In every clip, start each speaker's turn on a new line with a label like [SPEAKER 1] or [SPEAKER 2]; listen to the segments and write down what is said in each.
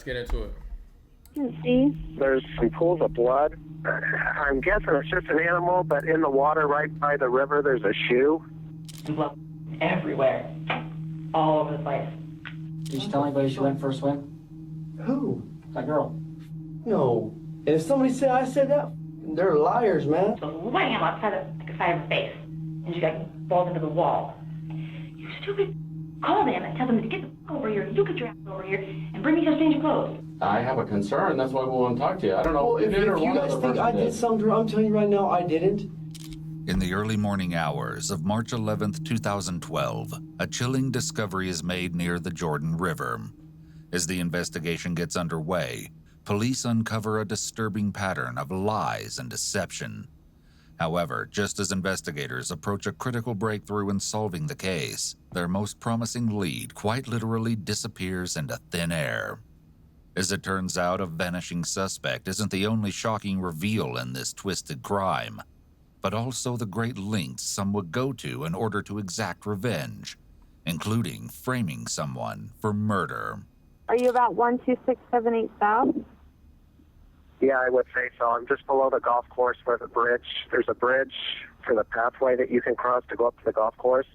[SPEAKER 1] let's get into it.
[SPEAKER 2] Let's see.
[SPEAKER 3] There's some pools of blood. I'm guessing it's just an animal, but in the water right by the river, there's a shoe.
[SPEAKER 4] Blood everywhere, all over the place.
[SPEAKER 5] Did you tell anybody she went for a swim?
[SPEAKER 6] Who?
[SPEAKER 5] That girl.
[SPEAKER 6] No. And if somebody said I said that, they're liars, man.
[SPEAKER 4] So wham, outside the side of her face, and she got balled into the wall. You stupid! Call them and tell them to get the fuck over here. You get your ass over here and bring me some change of clothes.
[SPEAKER 7] I have a concern. That's why we want to talk to you. I don't know
[SPEAKER 6] Well,
[SPEAKER 7] if you did or
[SPEAKER 6] if you
[SPEAKER 7] one
[SPEAKER 6] guys
[SPEAKER 7] other
[SPEAKER 6] think
[SPEAKER 7] person
[SPEAKER 6] I did something to her, I'm telling you right now, I didn't.
[SPEAKER 8] In the early morning hours of March 11th, 2012, a chilling discovery is made near the Jordan River. As the investigation gets underway, police uncover a disturbing pattern of lies and deception. However, just as investigators approach a critical breakthrough in solving the case, their most promising lead quite literally disappears into thin air. As it turns out, a vanishing suspect isn't the only shocking reveal in this twisted crime, but also the great lengths some would go to in order to exact revenge, including framing someone for murder.
[SPEAKER 2] Are you about 12678 South?
[SPEAKER 3] Yeah, I would say so. I'm just below the golf course where the bridge, there's a bridge for the pathway that you can cross to go up to the golf course.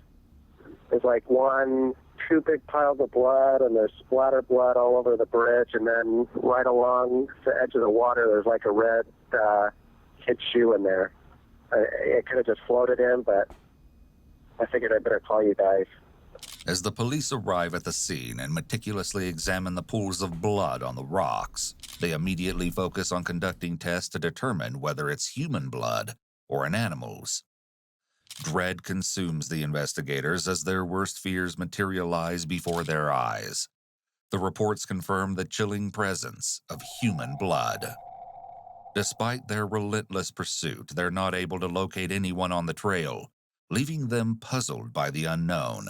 [SPEAKER 3] There's like two big piles of blood, and there's splatter blood all over the bridge, and then right along the edge of the water, there's like a red kid shoe in there. It could have just floated in, but I figured I better call you guys.
[SPEAKER 8] As the police arrive at the scene and meticulously examine the pools of blood on the rocks, they immediately focus on conducting tests to determine whether it's human blood or an animal's. Dread consumes the investigators as their worst fears materialize before their eyes. The reports confirm the chilling presence of human blood. Despite their relentless pursuit, they're not able to locate anyone on the trail, leaving them puzzled by the unknown.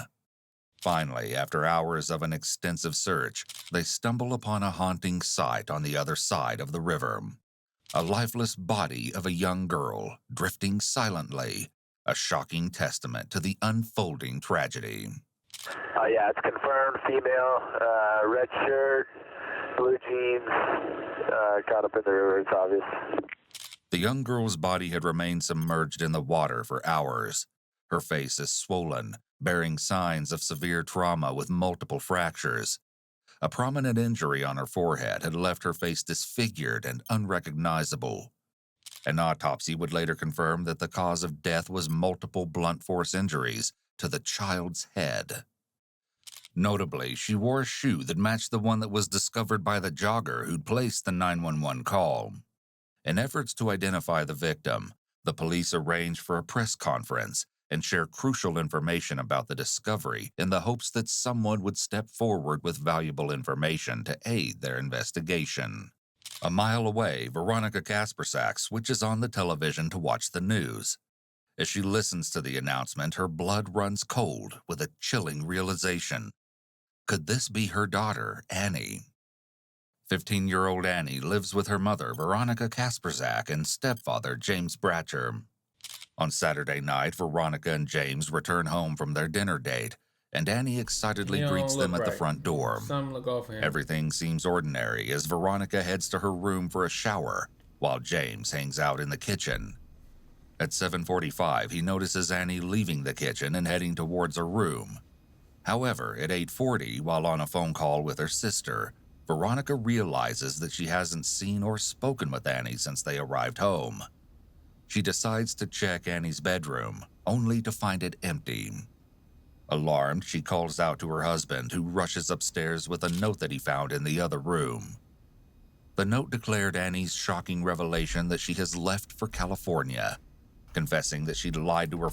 [SPEAKER 8] Finally, after hours of an extensive search, they stumble upon a haunting sight on the other side of the river. A lifeless body of a young girl drifting silently, a shocking testament to the unfolding tragedy.
[SPEAKER 9] Yeah, it's confirmed. Female, red shirt, blue jeans, caught up in the river, it's obvious.
[SPEAKER 8] The young girl's body had remained submerged in the water for hours. Her face is swollen, bearing signs of severe trauma with multiple fractures. A prominent injury on her forehead had left her face disfigured and unrecognizable. An autopsy would later confirm that the cause of death was multiple blunt force injuries to the child's head. Notably, she wore a shoe that matched the one that was discovered by the jogger who'd placed the 911 call. In efforts to identify the victim, the police arranged for a press conference and share crucial information about the discovery in the hopes that someone would step forward with valuable information to aid their investigation. A mile away, Veronica Kaspersak switches on the television to watch the news. As she listens to the announcement, her blood runs cold with a chilling realization. Could this be her daughter, Annie? 15-year-old Annie lives with her mother, Veronica Kaspersak, and stepfather, James Bratcher. On Saturday night, Veronica and James return home from their dinner date, and Annie excitedly greets them at the front door.
[SPEAKER 1] Some look off him.
[SPEAKER 8] Everything seems ordinary as Veronica heads to her room for a shower, while James hangs out in the kitchen. At 7:45, he notices Annie leaving the kitchen and heading towards her room. However, at 8:40, while on a phone call with her sister, Veronica realizes that she hasn't seen or spoken with Annie since they arrived home. She decides to check Annie's bedroom, only to find it empty. Alarmed, she calls out to her husband, who rushes upstairs with a note that he found in the other room. The note declared Annie's shocking revelation that she has left for California, confessing that she'd lied to her.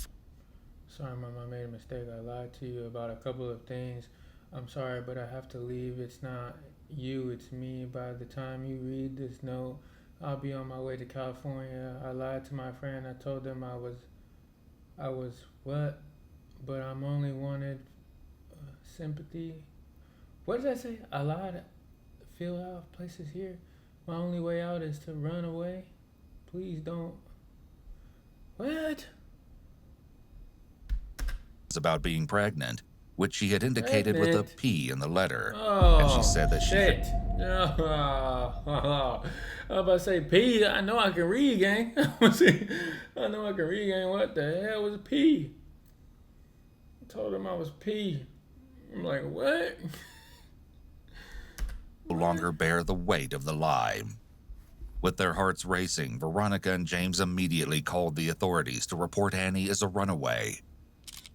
[SPEAKER 1] Sorry, Mom, I made a mistake. I lied to you about a couple of things. I'm sorry, but I have to leave. It's not you, it's me. By the time you read this note, I'll be on my way to California. I lied to my friend. I told them I was what? But I'm only wanted sympathy. What did I say? I lied. Feel out of places here. My only way out is to run away. Please don't. What?
[SPEAKER 8] About being pregnant, which she had indicated with a P in the letter,
[SPEAKER 1] Oh,
[SPEAKER 8] and she said that she
[SPEAKER 1] shit. Yeah, I'm about to say P. I know I can read, gang. I know I can read, gang. What the hell was P? I told him I was P. I'm like, what?
[SPEAKER 8] No longer bear the weight of the lie. With their hearts racing, Veronica and James immediately called the authorities to report Annie as a runaway.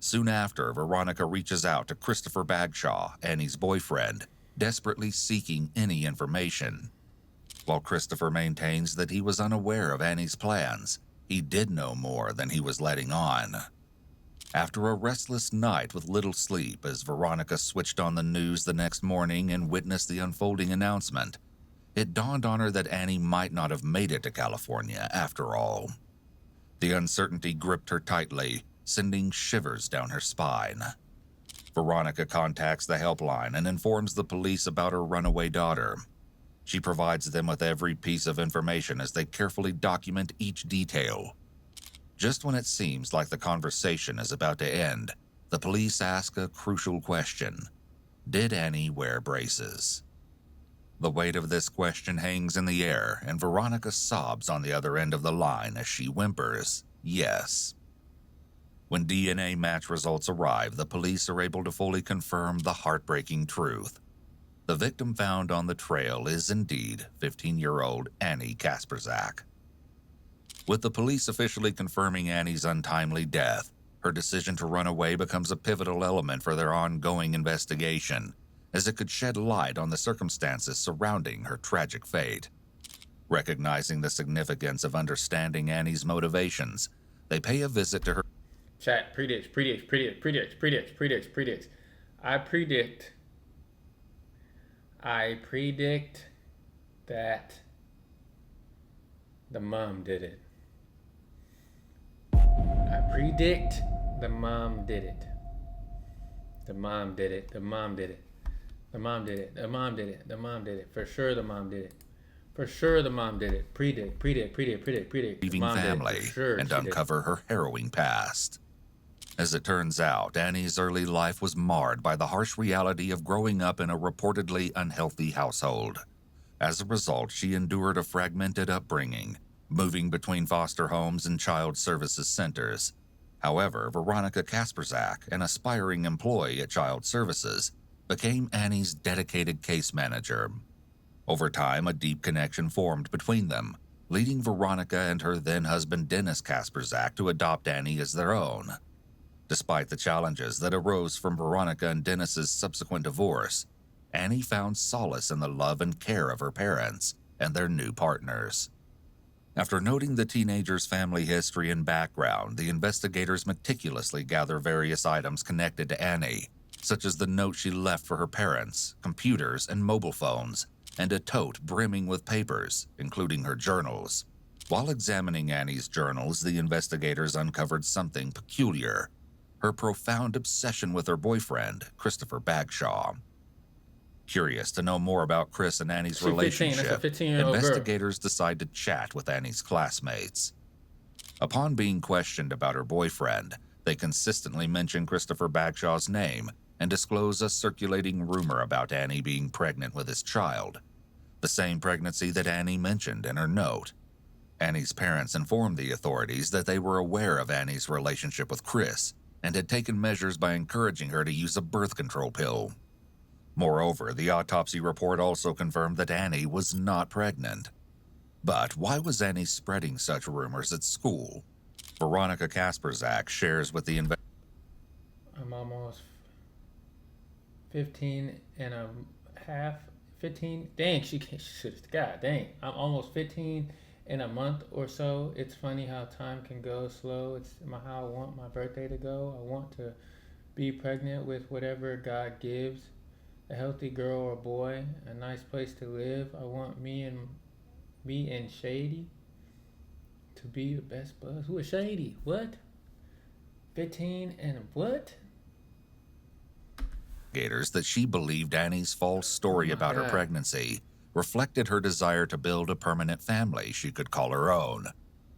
[SPEAKER 8] Soon after, Veronica reaches out to Christopher Bagshaw, Annie's boyfriend, desperately seeking any information. While Christopher maintains that he was unaware of Annie's plans, he did know more than he was letting on. After a restless night with little sleep as Veronica switched on the news the next morning and witnessed the unfolding announcement, it dawned on her that Annie might not have made it to California after all. The uncertainty gripped her tightly, sending shivers down her spine. Veronica contacts the helpline and informs the police about her runaway daughter. She provides them with every piece of information as they carefully document each detail. Just when it seems like the conversation is about to end, the police ask a crucial question. Did Annie wear braces? The weight of this question hangs in the air, and Veronica sobs on the other end of the line as she whimpers, yes. When DNA match results arrive, the police are able to fully confirm the heartbreaking truth. The victim found on the trail is indeed 15-year-old Annie Kasperzak. With the police officially confirming Annie's untimely death, her decision to run away becomes a pivotal element for their ongoing investigation, as it could shed light on the circumstances surrounding her tragic fate. Recognizing the significance of understanding Annie's motivations, they pay a visit to her.
[SPEAKER 1] Chat, predicts. I predict that the mom did it. I predict the mom did it. The mom did it. The mom did it. The mom did it. The mom did it. The mom did it. For sure the mom did it. For sure the mom did it. Predict.
[SPEAKER 8] Grieving family and uncover her harrowing past. As it turns out, Annie's early life was marred by the harsh reality of growing up in a reportedly unhealthy household. As a result, she endured a fragmented upbringing, moving between foster homes and child services centers. However, Veronica Kasperzak, an aspiring employee at Child Services, became Annie's dedicated case manager. Over time, a deep connection formed between them, leading Veronica and her then-husband Dennis Kasperzak to adopt Annie as their own. Despite the challenges that arose from Veronica and Dennis's subsequent divorce, Annie found solace in the love and care of her parents and their new partners. After noting the teenager's family history and background, the investigators meticulously gather various items connected to Annie, such as the note she left for her parents, computers and mobile phones, and a tote brimming with papers, including her journals. While examining Annie's journals, the investigators uncovered something peculiar: her profound obsession with her boyfriend, Christopher Bagshaw. Curious to know more about Chris and Annie's relationship, investigators decide to chat with Annie's classmates. Upon being questioned about her boyfriend, they consistently mention Christopher Bagshaw's name and disclose a circulating rumor about Annie being pregnant with his child, the same pregnancy that Annie mentioned in her note. Annie's parents informed the authorities that they were aware of Annie's relationship with Chris and had taken measures by encouraging her to use a birth control pill. Moreover, the autopsy report also confirmed that Annie was not pregnant. But why was Annie spreading such rumors at school? Veronica Kasperzak shares with the
[SPEAKER 1] I'm almost 15 and a half. 15? Dang, God dang. I'm almost 15 in a month or so. It's funny how time can go slow. It's how I want my birthday to go. I want to be pregnant with whatever God gives. A healthy girl or boy, a nice place to live. I want me and Shady to be the best buzz. Who is Shady? What? 15 and what?
[SPEAKER 8] That she believed Annie's false story about her pregnancy reflected her desire to build a permanent family she could call her own,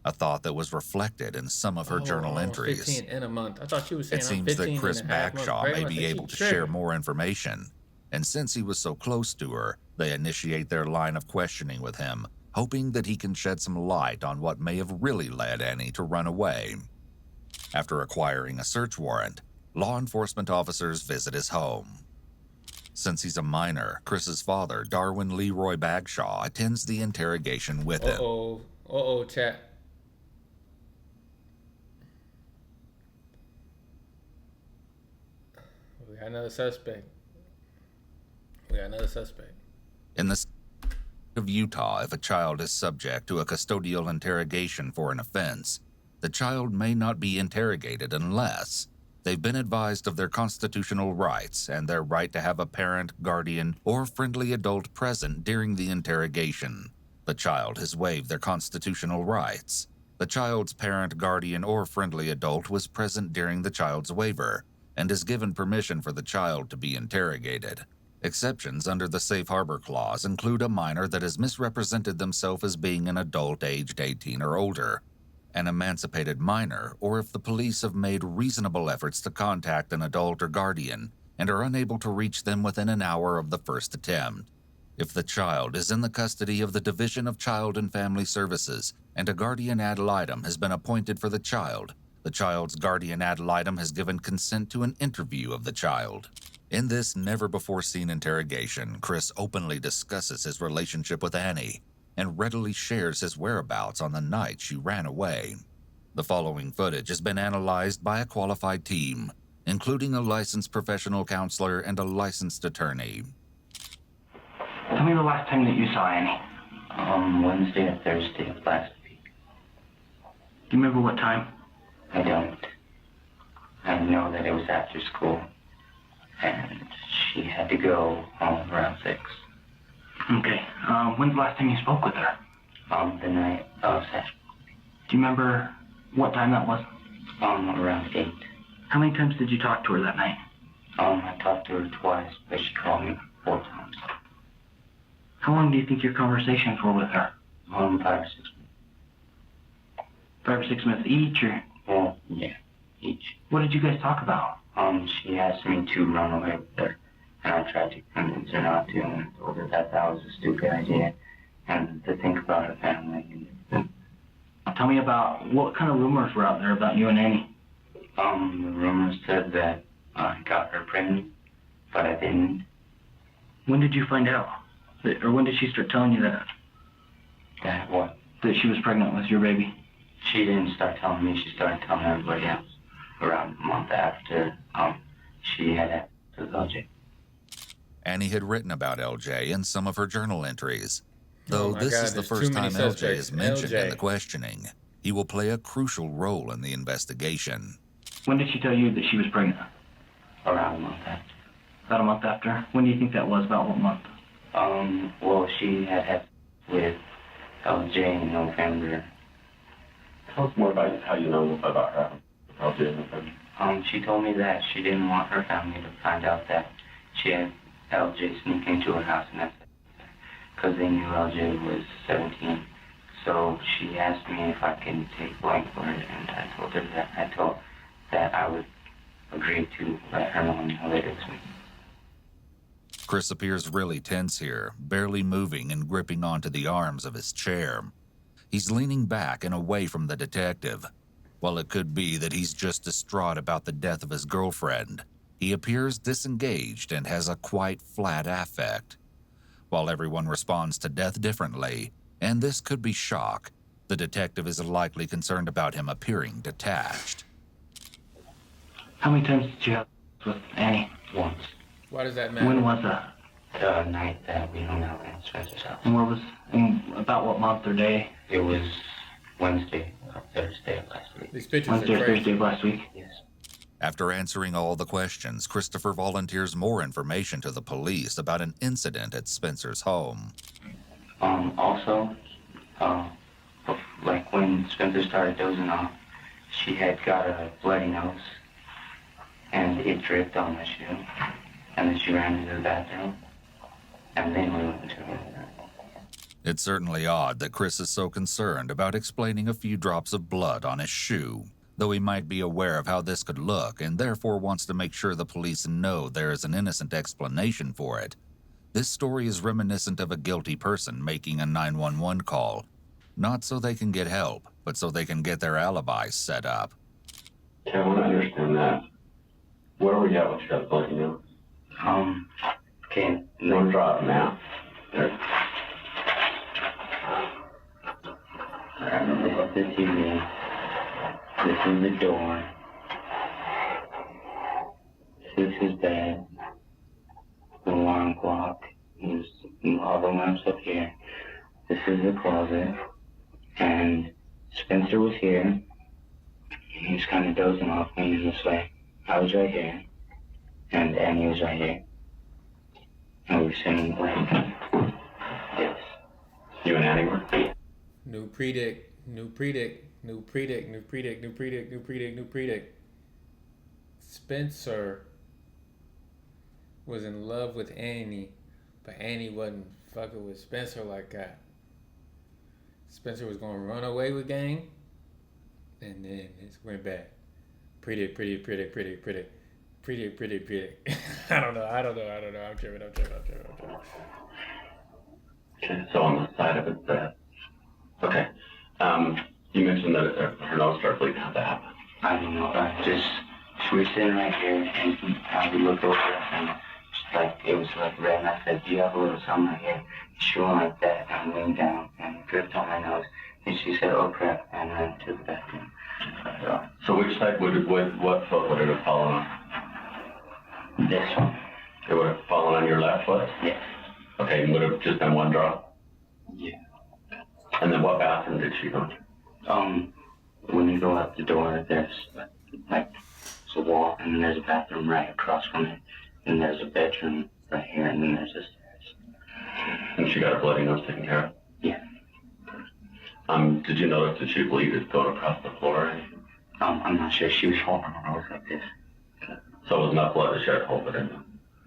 [SPEAKER 8] a thought that was reflected in some of her journal entries.
[SPEAKER 1] 15 in a month. I thought she was saying
[SPEAKER 8] it seems that Chris Bagshaw may be able to share more information. and since he was so close to her, they initiate their line of questioning with him, hoping that he can shed some light on what may have really led Annie to run away. After acquiring a search warrant, law enforcement officers visit his home. Since he's a minor, Chris's father, Darwin Leroy Bagshaw, attends the interrogation with him.
[SPEAKER 1] Chat. We got another suspect. In the state of Utah, if a child is subject to a custodial interrogation for an offense, the child may not be interrogated unless they've been advised of their constitutional rights and their right to have a parent, guardian, or friendly adult present during the interrogation. The child has waived their constitutional rights. The child's parent, guardian, or friendly adult was present during the child's waiver and has given permission for the child to be interrogated. Exceptions under the Safe Harbor Clause include a minor that has misrepresented themselves as being an adult aged 18 or older, an emancipated minor, or if the police have made reasonable efforts to contact an adult or guardian and are unable to reach them within an hour of the first attempt. If the child is in the custody of the Division of Child and Family Services and a guardian ad litem has been appointed for the child's guardian ad litem has given consent to an interview of the child. In this never-before-seen interrogation, Chris openly discusses his relationship with Annie and readily shares his whereabouts on the night she ran away. The following footage has been analyzed by a qualified team, including a licensed professional counselor and a licensed attorney.
[SPEAKER 10] Tell me the last time that you saw Annie.
[SPEAKER 5] Wednesday or Thursday of last week.
[SPEAKER 10] Do you remember what time?
[SPEAKER 5] I don't. I know that it was after school, and she had to go home around 6.
[SPEAKER 10] Okay. When's the last time you spoke with her?
[SPEAKER 5] The night of Saturday.
[SPEAKER 10] Do you remember what time that was?
[SPEAKER 5] Around 8.
[SPEAKER 10] How many times did you talk to her that night?
[SPEAKER 5] I talked to her twice, but she called me 4 times.
[SPEAKER 10] How long do you think your conversations were with her?
[SPEAKER 5] 5 or 6 minutes.
[SPEAKER 10] 5 or 6 minutes each, or?
[SPEAKER 5] Well, yeah, each.
[SPEAKER 10] What did you guys talk about?
[SPEAKER 5] She asked me to run away with her, and I tried to convince her not to, and I told her that was a stupid idea, and to think about her family.
[SPEAKER 10] Tell me about what kind of rumors were out there about you and Annie.
[SPEAKER 5] The rumors said that I got her pregnant, but I didn't.
[SPEAKER 10] When did you find out? Or when did she start telling you that?
[SPEAKER 5] That what?
[SPEAKER 10] That she was pregnant with your baby.
[SPEAKER 5] She didn't start telling me, she started telling everybody else. Around a month after, she had with LJ.
[SPEAKER 8] Annie had written about LJ in some of her journal entries. Though this is the
[SPEAKER 1] there's
[SPEAKER 8] first
[SPEAKER 1] too many
[SPEAKER 8] time LJ
[SPEAKER 1] suspects.
[SPEAKER 8] is mentioned in
[SPEAKER 1] LJ.
[SPEAKER 8] the questioning, he will play a crucial role in the investigation.
[SPEAKER 10] When did she tell you that she was pregnant?
[SPEAKER 5] Around a month after.
[SPEAKER 10] About a month after? When do you think that was? About what month?
[SPEAKER 5] Well, she had with LJ in November.
[SPEAKER 7] Tell us more about how you know about her.
[SPEAKER 5] She told me that she didn't want her family to find out that she had LJ sneak into her house, and that's because they knew LJ was 17. So she asked me if I could take blame for it, and I told her that I would agree to let her know that it's me.
[SPEAKER 8] Chris appears really tense here, barely moving and gripping onto the arms of his chair. He's leaning back and away from the detective. While it could be that he's just distraught about the death of his girlfriend, he appears disengaged and has a quite flat affect. While everyone responds to death differently, and this could be shock, the detective is likely concerned about him appearing detached.
[SPEAKER 10] How many times did you have with Annie?
[SPEAKER 5] Once.
[SPEAKER 1] Why does that matter?
[SPEAKER 10] When was that?
[SPEAKER 5] The night that we hung out at Spencer's house.
[SPEAKER 10] And about what month or day?
[SPEAKER 5] It was Wednesday or Thursday of last week.
[SPEAKER 1] These pictures
[SPEAKER 10] Wednesday
[SPEAKER 1] are
[SPEAKER 10] or
[SPEAKER 1] crazy.
[SPEAKER 10] Thursday of last week?
[SPEAKER 5] Yes.
[SPEAKER 8] After answering all the questions, Christopher volunteers more information to the police about an incident at Spencer's home.
[SPEAKER 5] Also, like when Spencer started dozing off, she had got a bloody nose, and it dripped on my shoe, and then she ran into the bathroom, and then we went into her room.
[SPEAKER 8] It's certainly odd that Chris is so concerned about explaining a few drops of blood on his shoe. though he might be aware of how this could look and therefore wants to make sure the police know there is an innocent explanation for it. This story is reminiscent of a guilty person making a 911 call, not so they can get help, but so they can get their alibis set up.
[SPEAKER 7] Okay, I want to understand that. Where were you at with your blood, you know?
[SPEAKER 5] Okay.
[SPEAKER 7] One drop now. There.
[SPEAKER 5] This is the TV. This is the door. This is his bed. The alarm clock. There's all the lamps up here. This is the closet. And Spencer was here. He was kind of dozing off leaning this way. I was right here. And Annie was right here. And we were sitting like this.
[SPEAKER 7] You and Annie were?
[SPEAKER 1] New predict. Spencer was in love with Annie, but Annie wasn't fucking with Spencer like that. Spencer was gonna run away with gang, and then it went back. Predict. I don't know. I'm tripping.
[SPEAKER 7] Okay, so on the side of it, that. Okay. You mentioned that her nose started bleeding. How'd that happen?
[SPEAKER 5] I don't know. She was sitting right here, and I looked over and it was like red, and I said, "Do you have a little something right here?" She went like that, and I leaned down and gripped on my nose, and she said, "Oh crap," and ran to the bathroom.
[SPEAKER 7] So which side what foot would it have fallen on?
[SPEAKER 5] This one.
[SPEAKER 7] It would have fallen on your left foot?
[SPEAKER 5] Yes.
[SPEAKER 7] Okay, and would have just been one drop?
[SPEAKER 5] Yeah.
[SPEAKER 7] And then what bathroom did she go to?
[SPEAKER 5] When you go out the door, there's a wall, and then there's a bathroom right across from it, and there's a bedroom right here, and then there's the stairs.
[SPEAKER 7] And she got her bloody nose taken care of?
[SPEAKER 5] Yeah.
[SPEAKER 7] Did you notice that she bleeded going across the floor or anything?
[SPEAKER 5] I'm not sure. She was holding her nose like this.
[SPEAKER 7] So it was enough blood that she had to hold it in?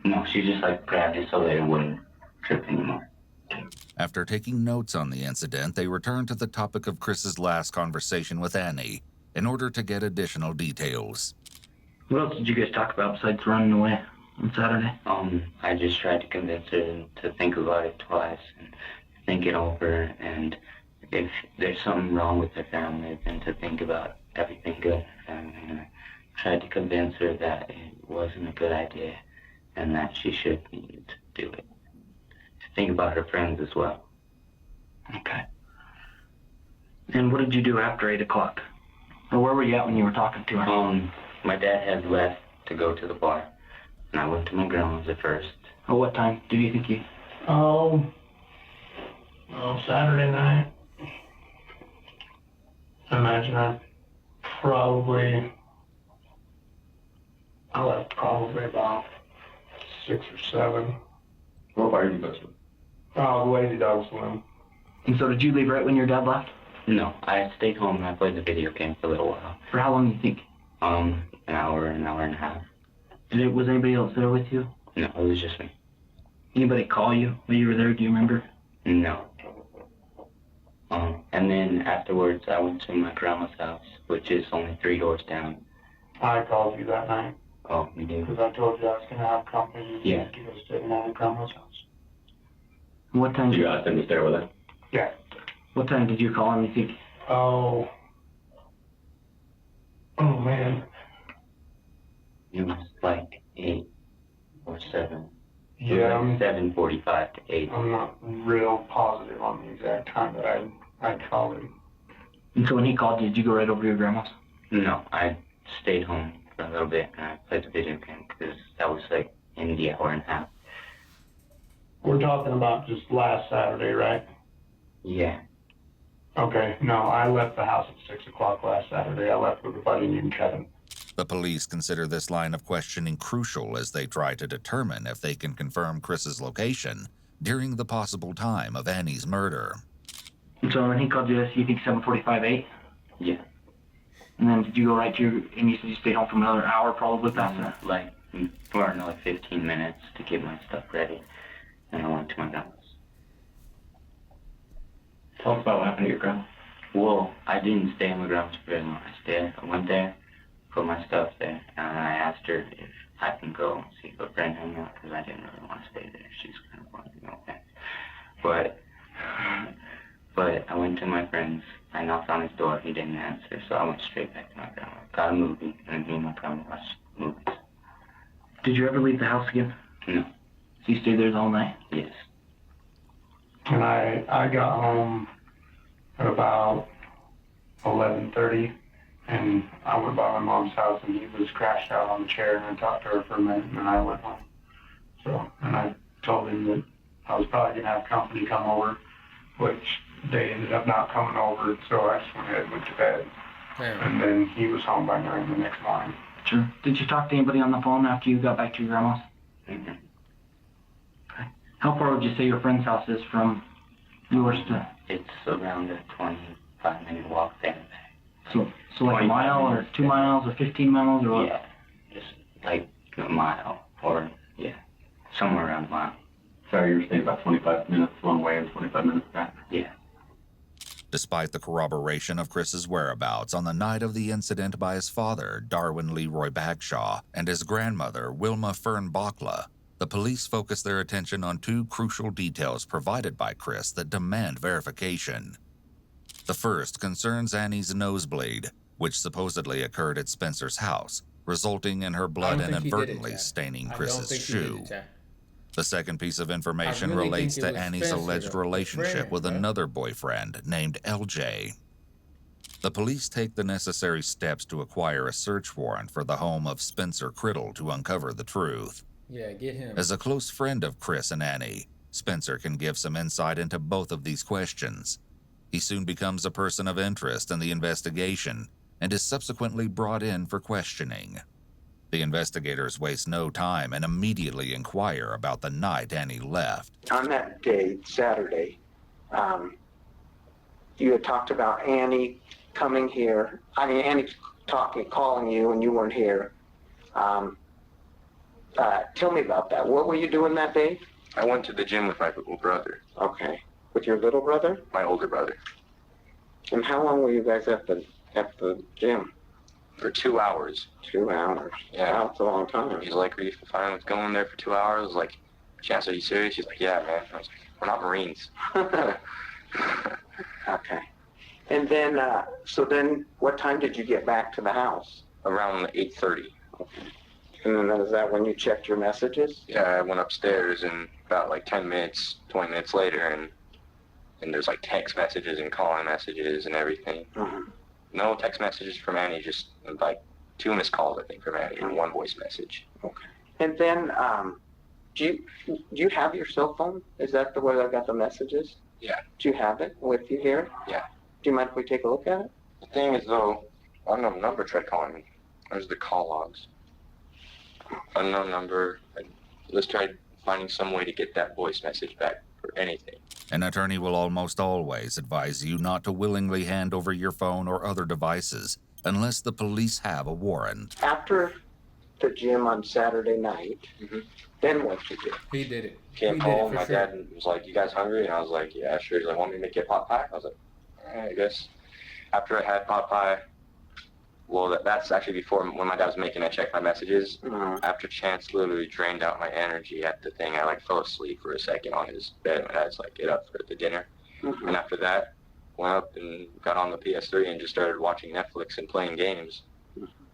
[SPEAKER 5] No, she just grabbed it so that it wouldn't trip anymore.
[SPEAKER 8] After taking notes on the incident, they returned to the topic of Chris's last conversation with Annie in order to get additional details.
[SPEAKER 10] What else did you guys talk about besides running away on Saturday?
[SPEAKER 5] I just tried to convince her to think about it twice and think it over, and if there's something wrong with her family, then to think about everything good in her family. And I tried to convince her that it wasn't a good idea and that she should need to do it. To think about her friends as well.
[SPEAKER 10] Okay. And what did you do after 8 o'clock? Or where were you at when you were talking to her?
[SPEAKER 5] My dad had left to go to the bar, and I went to my grandma's at first.
[SPEAKER 10] Or what time do you think you...
[SPEAKER 6] Saturday night. I imagine I left probably about 6 or 7.
[SPEAKER 7] What bar did you go to?
[SPEAKER 6] The Lazy Dog Saloon.
[SPEAKER 10] And so did you leave right when your dad left?
[SPEAKER 5] No, I stayed home and I played the video game for a little while.
[SPEAKER 10] For how long do you think?
[SPEAKER 5] An hour and a half.
[SPEAKER 10] Was anybody else there with you?
[SPEAKER 5] No, it was just me.
[SPEAKER 10] Anybody call you while you were there, do you remember?
[SPEAKER 5] No. And then afterwards, I went to my grandma's house, which is only 3 doors down.
[SPEAKER 6] I called you that night.
[SPEAKER 5] Oh, you did?
[SPEAKER 6] Because I told you I was going to have company.
[SPEAKER 5] Yeah.
[SPEAKER 6] You guys staying at my grandma's house.
[SPEAKER 10] What time
[SPEAKER 7] Did you ask him to stay with her?
[SPEAKER 6] Yeah.
[SPEAKER 10] What time did you call him, you think?
[SPEAKER 6] Oh, man.
[SPEAKER 5] It was like 8 or 7.
[SPEAKER 6] Yeah,
[SPEAKER 5] Like 7:45 to 8.
[SPEAKER 6] I'm not real positive on the exact time that I called him.
[SPEAKER 10] And so when he called you, did you go right over to your grandma's?
[SPEAKER 5] No, I stayed home for a little bit and I played the video game because that was in the hour and a half.
[SPEAKER 6] We're talking about just last Saturday, right?
[SPEAKER 5] Yeah.
[SPEAKER 6] Okay, no, I left the house at 6 o'clock last Saturday. I left with a buddy named Kevin.
[SPEAKER 8] The police consider this line of questioning crucial as they try to determine if they can confirm Chris's location during the possible time of Annie's murder.
[SPEAKER 10] And so when he called you, you think 7:45, 8?
[SPEAKER 5] Yeah.
[SPEAKER 10] And then did you go right to and you said you stayed home for another hour probably past that?
[SPEAKER 5] For another 15 minutes to get my stuff ready. And I went to my grandma's.
[SPEAKER 7] Tell us about what happened to your grandma.
[SPEAKER 5] Well, I didn't stay in my grandma's very long. I went there, put my stuff there, and I asked her if I can go and see a friend hang out, because I didn't really want to stay there. She's kind of wanted to go there. But I went to my friend's. I knocked on his door. He didn't answer, so I went straight back to my grandma. Got a movie, and me and my grandma watched movies.
[SPEAKER 10] Did you ever leave the house again?
[SPEAKER 5] No.
[SPEAKER 10] So you stayed there the whole night?
[SPEAKER 5] Yes.
[SPEAKER 6] And I got home at about 11:30, and I went by my mom's house, and he was crashed out on the chair, and I talked to her for a minute, and then I went home. So, and I told him that I was probably going to have company come over, which they ended up not coming over, so I just went ahead and went to bed.
[SPEAKER 1] Damn.
[SPEAKER 6] And then he was home by 9 the next morning.
[SPEAKER 10] Sure. Did you talk to anybody on the phone after you got back to your grandma's?
[SPEAKER 5] Mm-hmm.
[SPEAKER 10] Okay. How far would you say your friend's house is from yours to?
[SPEAKER 5] It's around a 25-minute walk there and back.
[SPEAKER 10] So like a mile or 2 miles or 15 miles or what?
[SPEAKER 5] Yeah, just like a mile or, yeah, somewhere around a mile.
[SPEAKER 7] Sorry, you were saying about 25 minutes one way and 25 minutes back?
[SPEAKER 5] Yeah.
[SPEAKER 8] Despite the corroboration of Chris's whereabouts on the night of the incident by his father, Darwin Leroy Bagshaw, and his grandmother, Wilma Fern Bakla, the police focus their attention on two crucial details provided by Chris that demand verification. The first concerns Annie's nosebleed, which supposedly occurred at Spencer's house, resulting in her blood inadvertently staining Chris's shoe. The second piece of information relates to Annie's alleged relationship with another boyfriend named LJ. The police take the necessary steps to acquire a search warrant for the home of Spencer Criddle to uncover the truth.
[SPEAKER 1] Yeah, get him.
[SPEAKER 8] As a close friend of Chris and Annie, Spencer can give some insight into both of these questions. He soon becomes a person of interest in the investigation and is subsequently brought in for questioning. The investigators waste no time and immediately inquire about the night Annie left.
[SPEAKER 11] On that day, Saturday, you had talked about Annie coming here. I mean, Annie calling you, and you weren't here. Tell me about that. What were you doing that day?
[SPEAKER 12] I went to the gym with my little brother.
[SPEAKER 11] Okay. With your little brother?
[SPEAKER 12] My older brother.
[SPEAKER 11] And how long were you guys at the gym?
[SPEAKER 12] For 2 hours.
[SPEAKER 11] 2 hours.
[SPEAKER 12] Yeah.
[SPEAKER 11] That's a long time.
[SPEAKER 12] He's like, are you fine with going there for 2 hours? I was like, Chance, are you serious? He's like, yeah, man. I was like, we're not Marines.
[SPEAKER 11] Okay. And then, so then what time did you get back to the house?
[SPEAKER 12] Around 8:30.
[SPEAKER 11] Okay. And then is that when you checked your messages?
[SPEAKER 12] Yeah, I went upstairs, and about like 10 minutes, 20 minutes later, and there's like text messages and calling messages and everything.
[SPEAKER 11] Mm-hmm.
[SPEAKER 12] No text messages from Annie, just like 2 missed calls, I think, from Annie, and 1 voice message.
[SPEAKER 11] Okay. And then, do you have your cell phone? Is that the way I got the messages?
[SPEAKER 12] Yeah.
[SPEAKER 11] Do you have it with you here?
[SPEAKER 12] Yeah.
[SPEAKER 11] Do you mind if we take a look at it?
[SPEAKER 12] The thing is, though, unknown number tried calling me. There's the call logs. Unknown number. Let's try finding some way to get that voice message back for anything.
[SPEAKER 8] An attorney will almost always advise you not to willingly hand over your phone or other devices unless the police have a warrant.
[SPEAKER 11] After the gym on Saturday night, then what you did?
[SPEAKER 1] He did it.
[SPEAKER 12] Came home, my dad was like, you guys hungry? And I was like, yeah, sure. He's like, want me to make you a pot pie? I was like, all right, I guess. After I had pot pie, well, that's actually before, when my dad was making, I checked my messages. After Chance literally drained out my energy at the thing, I like fell asleep for a second on his bed. My dad's like, get up for the dinner. And after that, went up and got on the PS3 and just started watching Netflix and playing games.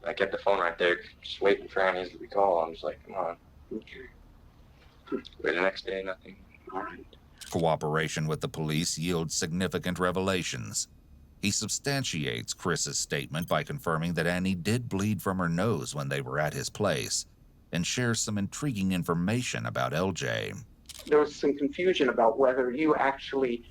[SPEAKER 12] I kept the phone right there, just waiting for Annie's to be called. I'm just like, come on. Okay. But the next day, nothing.
[SPEAKER 11] All right.
[SPEAKER 8] Cooperation with the police yields significant revelations. He substantiates Chris's statement by confirming that Annie did bleed from her nose when they were at his place, and shares some intriguing information about LJ.
[SPEAKER 11] There was some confusion about whether you actually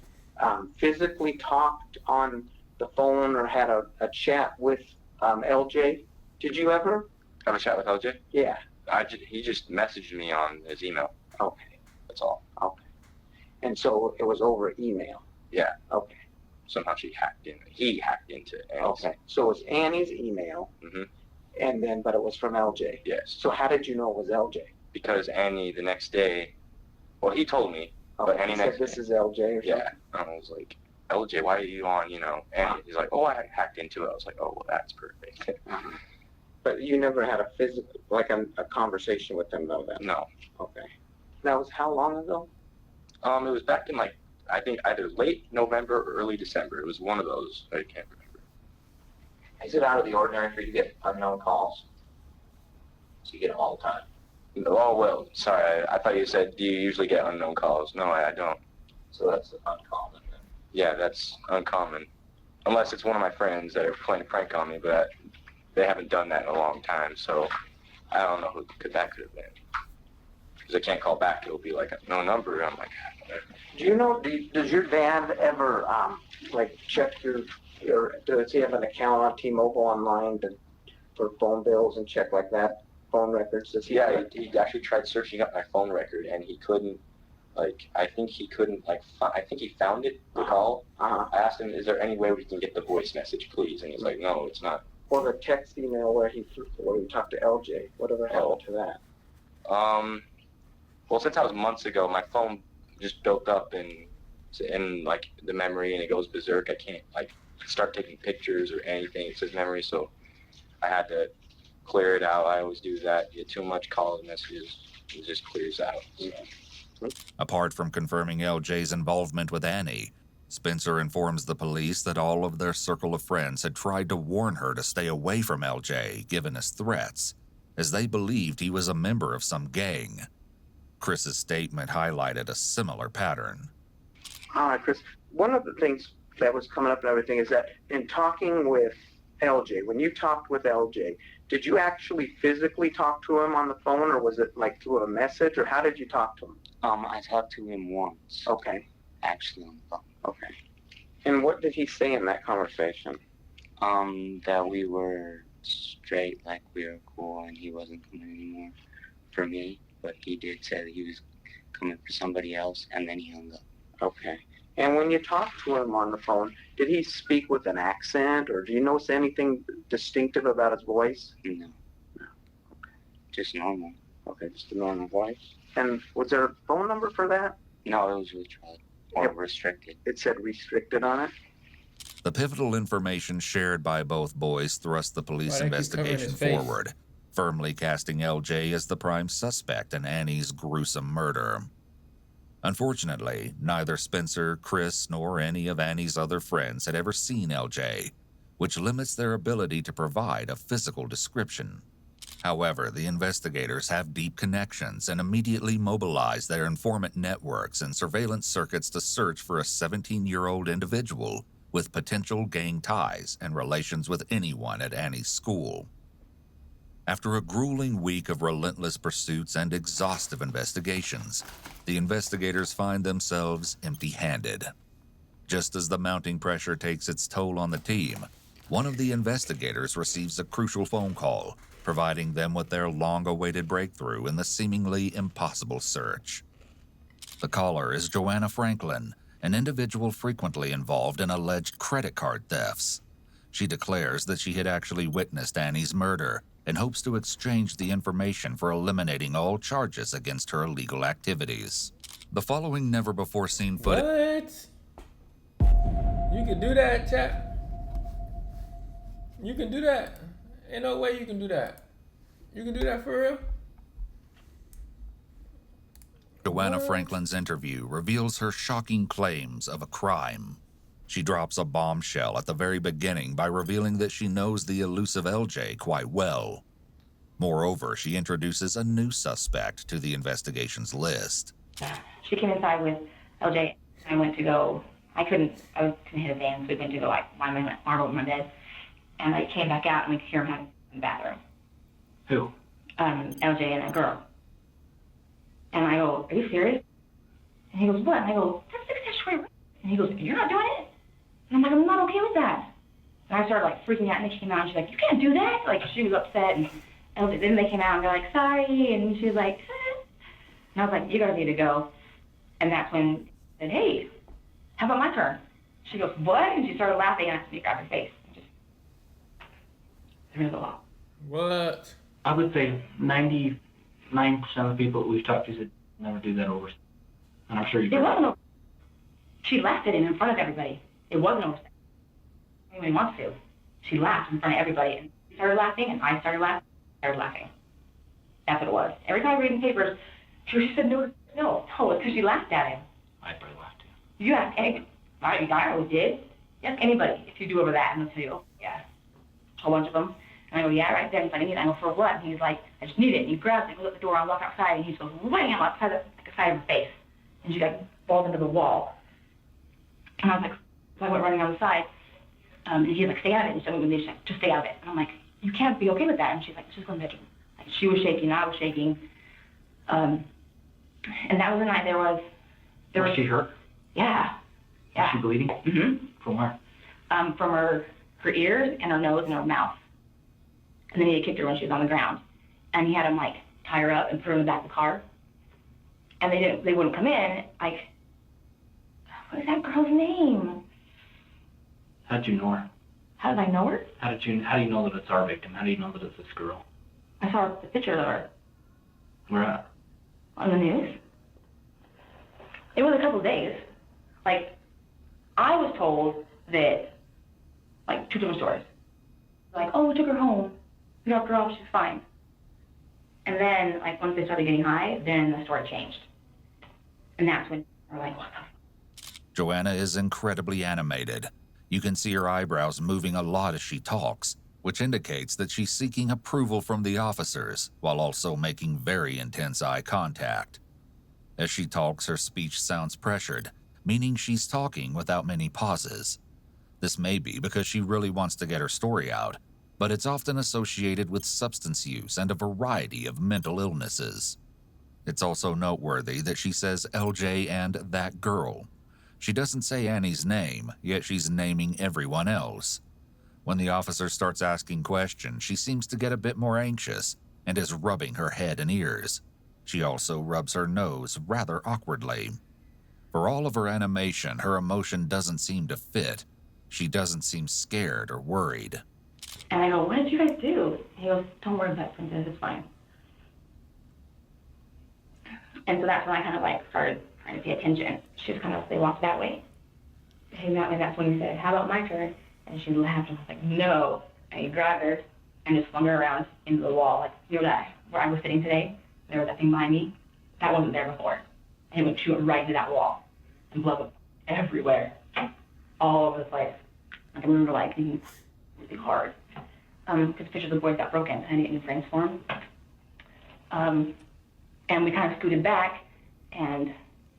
[SPEAKER 11] physically talked on the phone or had a chat with LJ. Did you ever?
[SPEAKER 12] Have a chat with LJ?
[SPEAKER 11] Yeah.
[SPEAKER 12] He just messaged me on his email.
[SPEAKER 11] Okay.
[SPEAKER 12] That's all.
[SPEAKER 11] Okay. And so it was over email?
[SPEAKER 12] Yeah.
[SPEAKER 11] Okay.
[SPEAKER 12] Somehow he hacked into Annie's.
[SPEAKER 11] Okay. So it was Annie's email, and then, but it was from LJ?
[SPEAKER 12] Yes.
[SPEAKER 11] So how did you know it was LJ?
[SPEAKER 12] Because Annie the next day, well, he told me,
[SPEAKER 11] Okay.
[SPEAKER 12] but Annie
[SPEAKER 11] He said
[SPEAKER 12] next
[SPEAKER 11] this
[SPEAKER 12] day,
[SPEAKER 11] is LJ or something?
[SPEAKER 12] yeah. I was like, LJ, why are you on, and he's like, oh, I hacked into it. I was like, oh, well, that's perfect.
[SPEAKER 11] But you never had a physical, like a conversation with them though then?
[SPEAKER 12] No.
[SPEAKER 11] Okay. That was how long ago?
[SPEAKER 12] It was back in I think either late November or early December. It was one of those. I can't remember.
[SPEAKER 13] Is it out of the ordinary for you to get unknown calls? So you get them all the time?
[SPEAKER 12] Oh, well, sorry. I thought you said, do you usually get unknown calls? No, I don't.
[SPEAKER 13] So that's uncommon then?
[SPEAKER 12] Yeah, that's uncommon. Unless it's one of my friends that are playing a prank on me, but they haven't done that in a long time, so I don't know who that could have been. Because I can't call back. It'll be like, no number. I'm like, whatever.
[SPEAKER 11] Do you know, does your dad ever, check does he have an account on T-Mobile online for phone bills and check like that, phone records?
[SPEAKER 12] Yeah, he actually tried searching up my phone record, and he couldn't, I think he found it, the call. I asked him, is there any way we can get the voice message, please? And he's like, no, it's not.
[SPEAKER 11] Or the text email where he talked to LJ. Whatever happened to that?
[SPEAKER 12] Well, since that was months ago, my phone just built up in the memory, and it goes berserk. I can't start taking pictures or anything. It says memory, so I had to clear it out. I always do that. Get too much calls messages, it just clears out. So.
[SPEAKER 8] Apart from confirming LJ's involvement with Annie, Spencer informs the police that all of their circle of friends had tried to warn her to stay away from LJ, given his threats, as they believed he was a member of some gang. Chris's statement highlighted a similar pattern.
[SPEAKER 11] All right, Chris. One of the things that was coming up and everything is that in talking with LJ, when you talked with LJ, did you actually physically talk to him on the phone, or was it through a message, or how did you talk to him?
[SPEAKER 5] I talked to him once.
[SPEAKER 11] Okay.
[SPEAKER 5] Actually on the phone.
[SPEAKER 11] Okay. And what did he say in that conversation?
[SPEAKER 5] That we were straight, like we were cool, and he wasn't coming anymore for me. But he did say that he was coming for somebody else, and then he hung up.
[SPEAKER 11] Okay. And when you talked to him on the phone, did he speak with an accent, or do you notice anything distinctive about his voice?
[SPEAKER 5] No. Just normal.
[SPEAKER 11] Okay, just a normal voice. And was there a phone number for that?
[SPEAKER 5] No, it was withdrawn or restricted.
[SPEAKER 11] It said restricted on it?
[SPEAKER 8] The pivotal information shared by both boys thrust the police investigation forward, firmly casting LJ as the prime suspect in Annie's gruesome murder. Unfortunately, neither Spencer, Chris, nor any of Annie's other friends had ever seen LJ, which limits their ability to provide a physical description. However, the investigators have deep connections and immediately mobilize their informant networks and surveillance circuits to search for a 17-year-old individual with potential gang ties and relations with anyone at Annie's school. After a grueling week of relentless pursuits and exhaustive investigations, the investigators find themselves empty-handed. Just as the mounting pressure takes its toll on the team, one of the investigators receives a crucial phone call, providing them with their long-awaited breakthrough in the seemingly impossible search. The caller is Joanna Franklin, an individual frequently involved in alleged credit card thefts. She declares that she had actually witnessed Annie's murder and hopes to exchange the information for eliminating all charges against her illegal activities. The following never-before-seen footage...
[SPEAKER 1] What? You can do that, chap? You can do that? Ain't no way you can do that. You can do that for real?
[SPEAKER 8] Joanna Franklin's interview reveals her shocking claims of a crime. She drops a bombshell at the very beginning by revealing that she knows the elusive LJ quite well. Moreover, she introduces a new suspect to the investigation's list.
[SPEAKER 4] She came inside with LJ. I went to go, I couldn't hit a van, so we went to go find Marble in my bed. And I came back out and we could hear him having in the bathroom.
[SPEAKER 10] Who?
[SPEAKER 4] LJ and a girl. And I go, are you serious? And he goes, what? And I go, that's statutory rape. And he goes, you're not doing it? And I'm like, I'm not okay with that. And I started freaking out, and she came out and she's like, you can't do that. She was upset, and LJ, then they came out and they're like, sorry, and she was like, and I was like, you guys need to go. And that's when I said, hey, how about my turn? She goes, what? And she started laughing, and I sneaked out her face. There's a lot.
[SPEAKER 1] What?
[SPEAKER 10] I would say 99% of the people that we've talked to said never do that over. And I'm sure you.
[SPEAKER 4] It wasn't. She laughed at him in front of everybody. It wasn't overstepping. Anyone wants to. She laughed in front of everybody, and she started laughing, and I started laughing. That's what it was. Every time I read in papers, she said, no, it's because she laughed at him.
[SPEAKER 10] I probably laughed too.
[SPEAKER 4] You ask anybody. I always did. You ask anybody if you do over that, and they'll tell you, oh, yeah. A whole bunch of them. And I go, yeah, right there. He's like, I need it. I go, for what? And he's like, I just need it. And he grabs it, goes up the door, I walk outside, and he just goes, wham, outside the side of her face. And she like falls into the wall. And I was like, so I went running on the side. And he's like, stay out of it. And so she's like, just stay out of it. And I'm like, you can't be okay with that. And she's like, just go in the bedroom. Like, she was shaking, I was shaking. And that was the night was
[SPEAKER 10] she hurt?
[SPEAKER 4] Yeah.
[SPEAKER 10] Was she bleeding?
[SPEAKER 4] Mm-hmm.
[SPEAKER 10] From where?
[SPEAKER 4] From her ears and her nose and her mouth. And then he had kicked her when she was on the ground. And he had him like tie her up and put her in the back of the car. And they wouldn't come in. Like, what is that girl's name?
[SPEAKER 10] How'd you know her?
[SPEAKER 4] How did I know her?
[SPEAKER 10] How do you know that it's our victim? How do you know that it's this girl?
[SPEAKER 4] I saw the picture of her.
[SPEAKER 10] Where at?
[SPEAKER 4] On the news. It was a couple of days. Like, I was told that, like, 2 different stories. Like, oh, we took her home. We dropped her off, she's fine. And then, like, once they started getting high, then the story changed. And that's when we're like, what the f-?
[SPEAKER 8] Joanna is incredibly animated. You can see her eyebrows moving a lot as she talks, which indicates that she's seeking approval from the officers while also making very intense eye contact. As she talks, her speech sounds pressured, meaning she's talking without many pauses. This may be because she really wants to get her story out, but it's often associated with substance use and a variety of mental illnesses. It's also noteworthy that she says LJ and that girl. She doesn't say Annie's name, yet she's naming everyone else. When the officer starts asking questions, she seems to get a bit more anxious and is rubbing her head and ears. She also rubs her nose rather awkwardly. For all of her animation, her emotion doesn't seem to fit. She doesn't seem scared or worried.
[SPEAKER 4] And I go, what did you guys do? He goes, don't worry about it, Princess, it's fine. And so that's when I kind of like started trying to pay attention. She was kind of, they walked that way. And that's when he said, how about my turn? And she laughed, and I was like, no. And he grabbed her and just flung her around into the wall. Like, you know that, where I was sitting today, there was that thing behind me? That wasn't there before. And she went right into that wall. And blood was everywhere. All over the place. Like, I remember, like, thinking really hard. Because the pictures of the boys got broken. I had to get new frames for them. And we kind of scooted back, and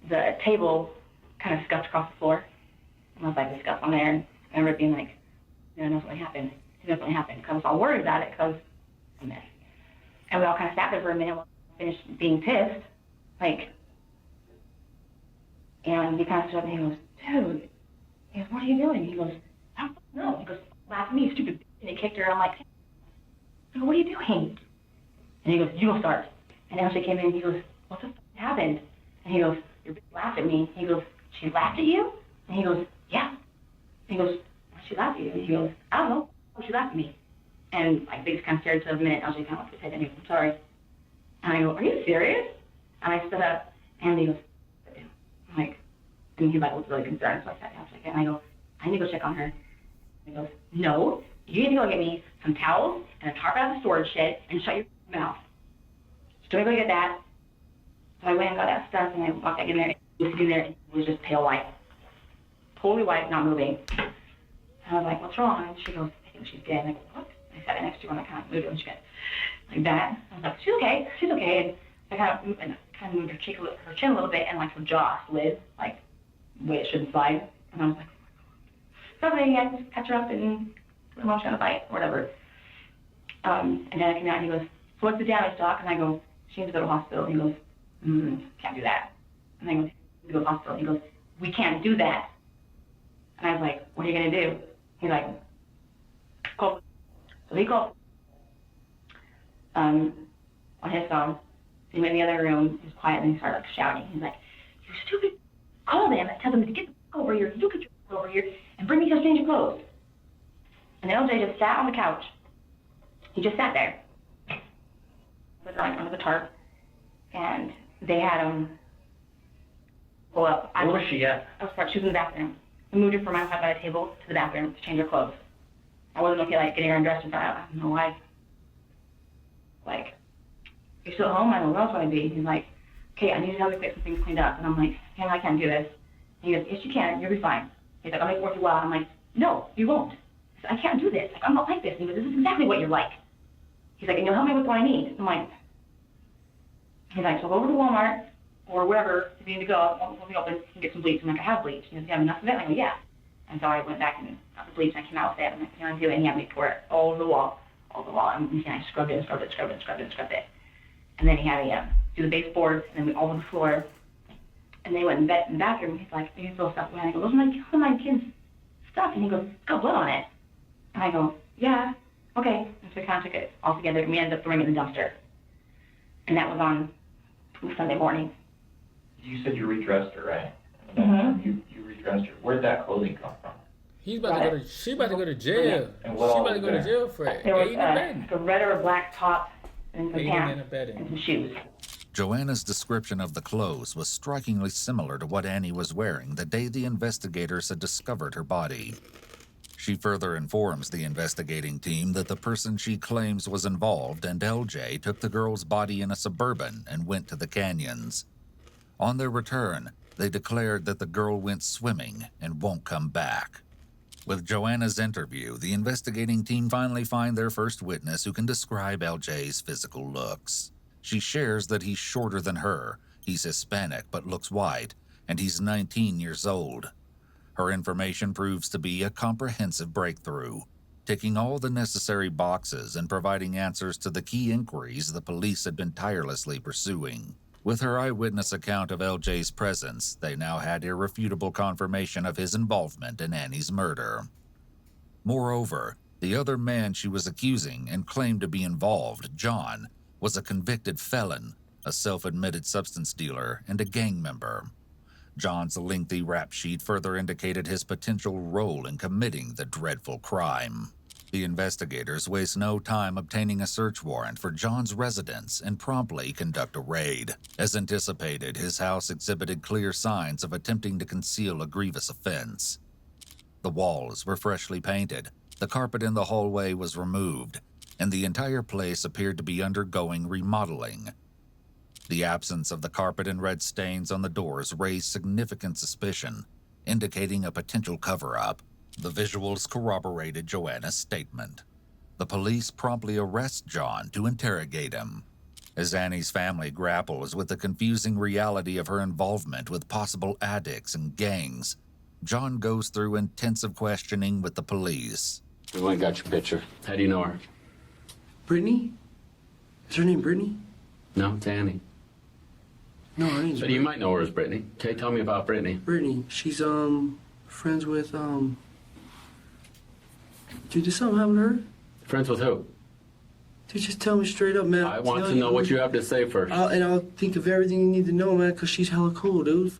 [SPEAKER 4] the table kind of scuffed across the floor. And I was like, there's scuff on there. And I remember being like, you know, something happened. Something happened. Because I was all worried about it, because I was a mess. And we all kind of sat there for a minute while I finished being pissed. Like, and he kind of stood up and he goes, dude. He goes, what are you doing? He goes, I don't know. He goes, laugh at me, stupid bitch. And he kicked her. I'm like, what are you doing? And he goes, you go start. And Ashley came in and he goes, what the f*** happened? And he goes, your bitch laughed at me. He goes, she laughed at you? And he goes, yeah. And he goes, why'd she laugh at you? And he goes, I don't know. Why she laughed at me? And like they just kind of stared for a minute. Ashley kind of looked at his head and he goes, I'm sorry. And I go, are you serious? And I stood up and he goes, I'm like, and he like was really concerned. So I sat down for a second and I go, I need to go check on her. And he goes, no, you need to go get me some towels and a tarp out of the storage shed and shut your mouth. So I go get that. So I went and got that stuff and I walked back in there. He was sitting there and he was just pale white. Totally white, not moving. And I was like, what's wrong? And she goes, I think she's dead. And I go, what? I sat next to her and I kind of moved her and she went like that. I was like, she's okay, she's okay. And I kind of moved her chin a little bit and like her jaw slid, like the way it shouldn't slide. And I was like, something, I just catch her up and put her on trying to fight or whatever. And then I came out and he goes, so what's the damage, doc? And I go, she needs to go to the hospital. And he goes, can't do that. And I go, to go to the hospital. And he goes, we can't do that. And I was like, what are you going to do? He's like, call. So he called on his phone. He went in the other room. He was quiet and he started like shouting. He's like, you stupid, call them and tell them to get the f*** over here. You get your f*** over here and bring me some change of clothes. And LJ just sat on the couch. He just sat there. Put her under the tarp. And they had him pull up.
[SPEAKER 10] Where was she at?
[SPEAKER 4] She was in the bathroom. We moved her from my side by the table to the bathroom to change her clothes. I wasn't okay, like, getting her undressed and I don't know why. Like, you're still at home? I don't know where else would I be? He's like, okay, I need to help you get some things cleaned up. And I'm like, Sam, I can't do this. And he goes, yes, you can. You'll be fine. He's like, I'll make it worth your while. I'm like, no, you won't. I said, I can't do this. Like, I'm not like this. And he goes, this is exactly what you're like. He's like, and you'll help me with what I need. I'm like, he's like, so go over to Walmart or wherever if you need to go. We'll be open and get some bleach. I'm like, I have bleach. He goes, you have enough of it? I go, yeah. And so I went back and got the bleach and I came out with it. I'm like, can I do it? And he had me pour it all over the wall. All over the wall. And I scrubbed it and scrubbed it, scrubbed it, scrubbed it, and scrubbed it. And then he had me do the baseboards and then all over the floor. And then he went in the bathroom. He's like, you throw stuff away. And I go, those are my kids' stuff. And he goes, it's got blood on it. And I go, yeah, okay. And so we kind of took it all together and we ended up throwing it in the dumpster. And that was on Sunday morning.
[SPEAKER 13] You said you redressed her, right?
[SPEAKER 4] Mm-hmm.
[SPEAKER 13] You redressed her. Where'd that clothing come from?
[SPEAKER 1] She about to go to jail.
[SPEAKER 13] And
[SPEAKER 1] She
[SPEAKER 13] what all
[SPEAKER 1] about to
[SPEAKER 13] was
[SPEAKER 1] go to
[SPEAKER 13] there?
[SPEAKER 1] jail for
[SPEAKER 4] There was
[SPEAKER 1] aiding and abetting.
[SPEAKER 4] a red or a black top and some
[SPEAKER 1] Aiding
[SPEAKER 4] pants
[SPEAKER 1] and abetting.
[SPEAKER 4] and some shoes.
[SPEAKER 8] Joanna's description of the clothes was strikingly similar to what Annie was wearing the day the investigators had discovered her body. She further informs the investigating team that the person she claims was involved and LJ took the girl's body in a Suburban and went to the canyons. On their return, they declared that the girl went swimming and won't come back. With Joanna's interview, the investigating team finally find their first witness who can describe LJ's physical looks. She shares that he's shorter than her, he's Hispanic but looks white, and he's 19 years old. Her information proves to be a comprehensive breakthrough, ticking all the necessary boxes and providing answers to the key inquiries the police had been tirelessly pursuing. With her eyewitness account of LJ's presence, they now had irrefutable confirmation of his involvement in Annie's murder. Moreover, the other man she was accusing and claimed to be involved, John, was a convicted felon, a self-admitted substance dealer, and a gang member. John's lengthy rap sheet further indicated his potential role in committing the dreadful crime. The investigators waste no time obtaining a search warrant for John's residence and promptly conduct a raid. As anticipated, his house exhibited clear signs of attempting to conceal a grievous offense. The walls were freshly painted, the carpet in the hallway was removed, and the entire place appeared to be undergoing remodeling. The absence of the carpet and red stains on the doors raised significant suspicion, indicating a potential cover-up. The visuals corroborated Joanna's statement. The police promptly arrest John to interrogate him. As Annie's family grapples with the confusing reality of her involvement with possible addicts and gangs, John goes through intensive questioning with the police.
[SPEAKER 14] We went and got your picture. How do you know her?
[SPEAKER 15] Brittany? Is her name Brittany?
[SPEAKER 14] No, it's Annie.
[SPEAKER 15] No, her name's
[SPEAKER 14] But you might know her as Brittany. Okay, tell me about Brittany.
[SPEAKER 15] Brittany. She's friends with Dude, did something happen to her?
[SPEAKER 14] Friends with who?
[SPEAKER 15] Dude, just tell me straight up, man.
[SPEAKER 14] I want to know what you have to say first.
[SPEAKER 15] I'll think of everything you need to know, man, because she's hella cool, dude.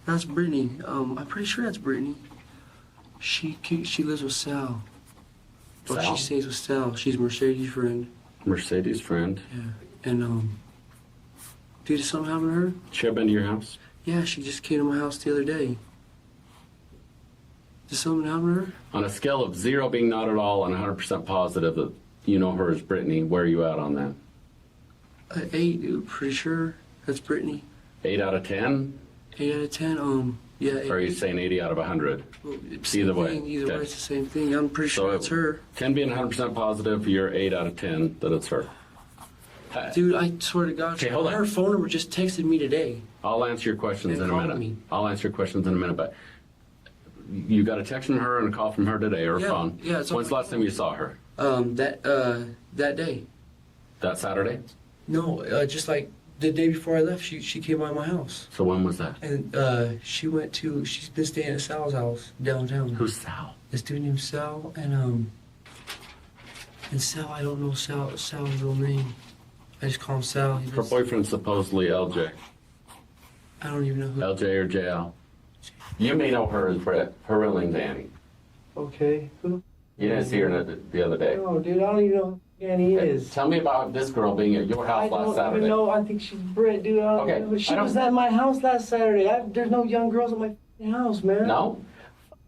[SPEAKER 15] That's Brittany. I'm pretty sure that's Brittany. She lives with Sal. Or
[SPEAKER 14] Sal?
[SPEAKER 15] she stays with Sal. She's Mercedes' friend.
[SPEAKER 14] Mercedes' friend?
[SPEAKER 15] Yeah. And, dude, did something happen to her?
[SPEAKER 14] She ever been to your house?
[SPEAKER 15] Yeah, she just came to my house the other day. Did something happen to her?
[SPEAKER 14] On a scale of 0 being not at all and 100% positive that you know her as Brittany, where are you at on that?
[SPEAKER 15] 8, dude. Pretty sure that's Brittany.
[SPEAKER 14] 8 out of 10?
[SPEAKER 15] 8 out of 10. Yeah.
[SPEAKER 14] Or are you saying 80 out of 100?
[SPEAKER 15] Well,
[SPEAKER 14] Either way.
[SPEAKER 15] Either
[SPEAKER 14] Okay.
[SPEAKER 15] way, it's the same thing. I'm pretty sure it's her.
[SPEAKER 14] 10 being 100% positive, you're 8 out of 10 that it's her.
[SPEAKER 15] Dude, I swear to God,
[SPEAKER 14] Okay, hold on.
[SPEAKER 15] her phone number just texted me today.
[SPEAKER 14] I'll answer your questions
[SPEAKER 15] They
[SPEAKER 14] in a
[SPEAKER 15] called
[SPEAKER 14] minute.
[SPEAKER 15] me.
[SPEAKER 14] I'll answer your questions in a minute, but you got a text from her and a call from her today, or a
[SPEAKER 15] Yeah,
[SPEAKER 14] phone.
[SPEAKER 15] yeah, it's on
[SPEAKER 14] When's the
[SPEAKER 15] my
[SPEAKER 14] last time you saw her?
[SPEAKER 15] That day.
[SPEAKER 14] That Saturday?
[SPEAKER 15] No, just like the day before I left, she came by my house.
[SPEAKER 14] So when was that?
[SPEAKER 15] And she's been staying at Sal's house downtown.
[SPEAKER 14] Who's Sal?
[SPEAKER 15] This dude named Sal, and Sal, I don't know Sal's real name. I just call him Sal.
[SPEAKER 14] Her boyfriend's supposedly LJ.
[SPEAKER 15] I don't even know who.
[SPEAKER 14] LJ or JL. You may know her as Brett. Her real name's Annie.
[SPEAKER 15] Okay, who?
[SPEAKER 14] You didn't see her the other day.
[SPEAKER 15] No, dude, I don't even know who Annie is.
[SPEAKER 14] Tell me about this girl being at your house last
[SPEAKER 15] I don't
[SPEAKER 14] Saturday.
[SPEAKER 15] even know. I think she's Britt, dude.
[SPEAKER 14] Okay,
[SPEAKER 15] But she
[SPEAKER 14] I don't-
[SPEAKER 15] was at my house last Saturday. There's no young girls at my house, man.
[SPEAKER 14] No?